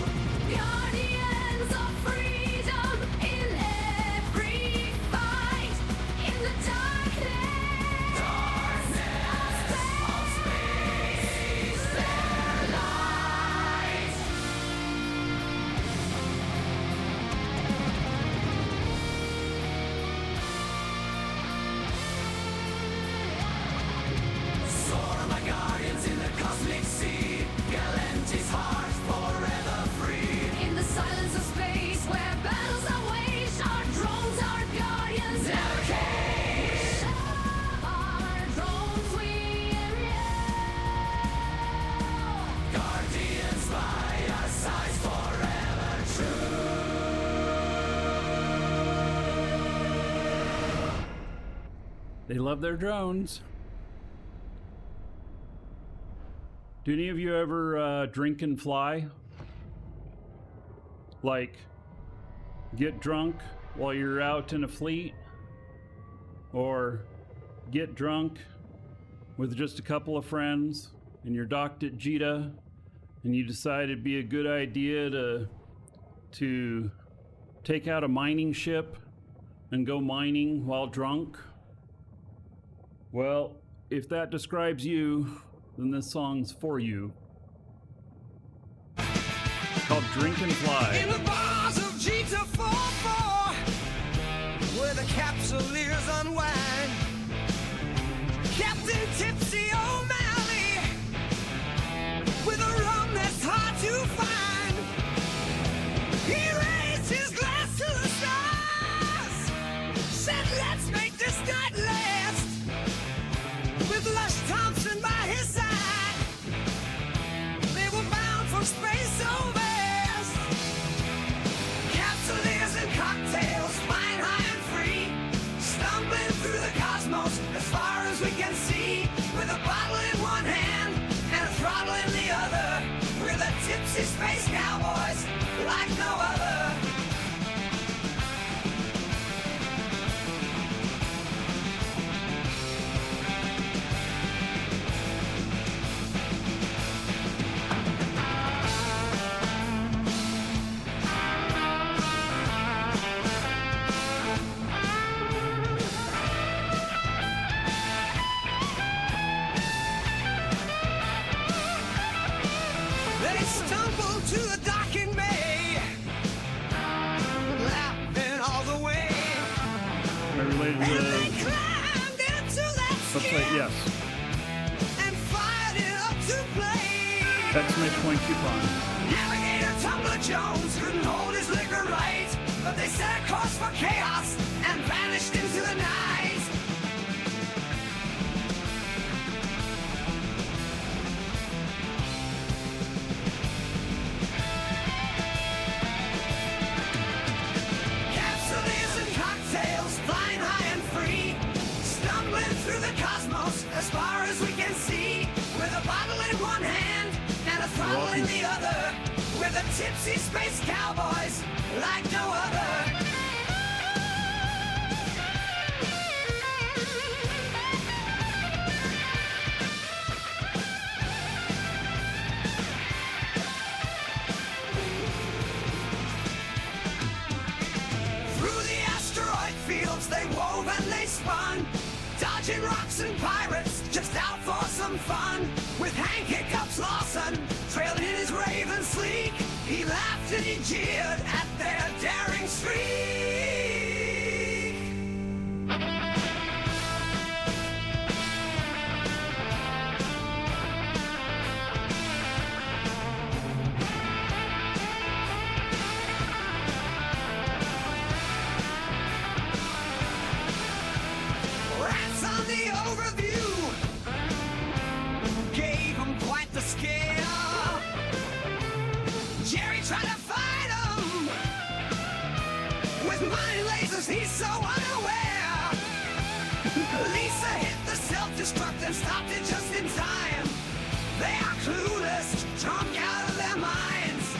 They love their drones. Do any of you ever drink and fly? Like, get drunk while you're out in a fleet? Or get drunk with just a couple of friends and you're docked at Jita and you decide it'd be a good idea to take out a mining ship and go mining while drunk? Well, if that describes you, then this song's for you. It's called Drink and Fly. In the bars of Jita 44, where the capsuleers unwind, Captain Tipsy O'Malley, with a rum that's hard to find, he raised his glass to the stars, said let's make this night last, with Lush Thompson by his side, they were bound for space so vast. Capsuleers and cocktails, flying high and free, stumbling through the cosmos as far as we can see, with a bottle in one hand and a throttle in the other. We're the tipsy space cowboys like no other. They stumbled to the docking bay, laughing all the way. Am I related to And they the... climbed into that Let's say skip yes. and fired it up to play. Exclamation point coupon. Navigator Tumbler Jones couldn't hold his liquor right, but they set a course for chaos and vanished into the night. Capsuleers and cocktails, flying high and free, stumbling through the cosmos as far as we can see, with a bottle in one hand and a throttle in the other. We're the tipsy space cowboys like no other. Through the asteroid fields they wove and they spun, dodging rocks and pirates, just out for some fun. With Hank Hiccups Lawson trailing in his Raven sleek, he laughed and he jeered at their daring streak. Rats on the overview gave him quite the scare. Jerry tried to fight him with mind lasers, he's so unaware. Lisa hit the self-destruct and stopped it just in time. They are clueless, drunk out of their minds.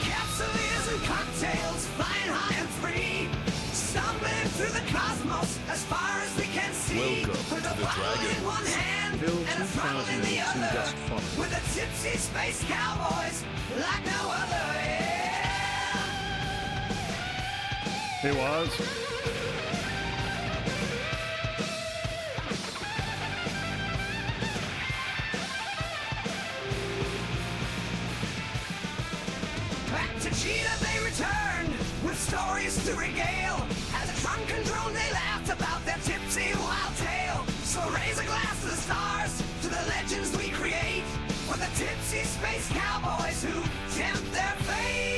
Capsuleers and cocktails, flying high and free, stumbling through the cosmos as far as we can see. Welcome with to a the bottle in Dragons. one hand Bill and a throttle in the 2002 other. Just Fun. With a tipsy space cowboys like no other. Yeah. It was. Back to Cheetah they returned with stories to regale. As a drunken drone they laughed about their tipsy wild tale. So raise a glass to the stars, to the legends we create, for the tipsy space cowboys who tempt their fate.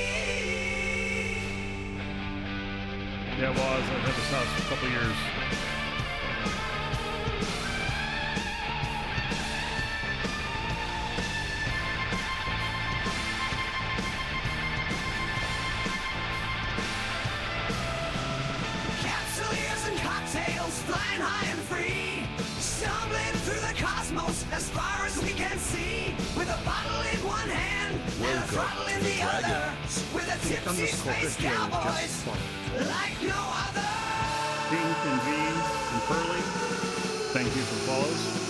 Yeah, it was. I've had this house for a couple years. animals flying high and free, stumbling through the cosmos as far as we can see, with a bottle in one hand and a Welcome throttle to in the the other, Dragons. with a tipsy underscore space Christian cowboys just fun. like no other. Pink and V and Pearly, thank you for follows.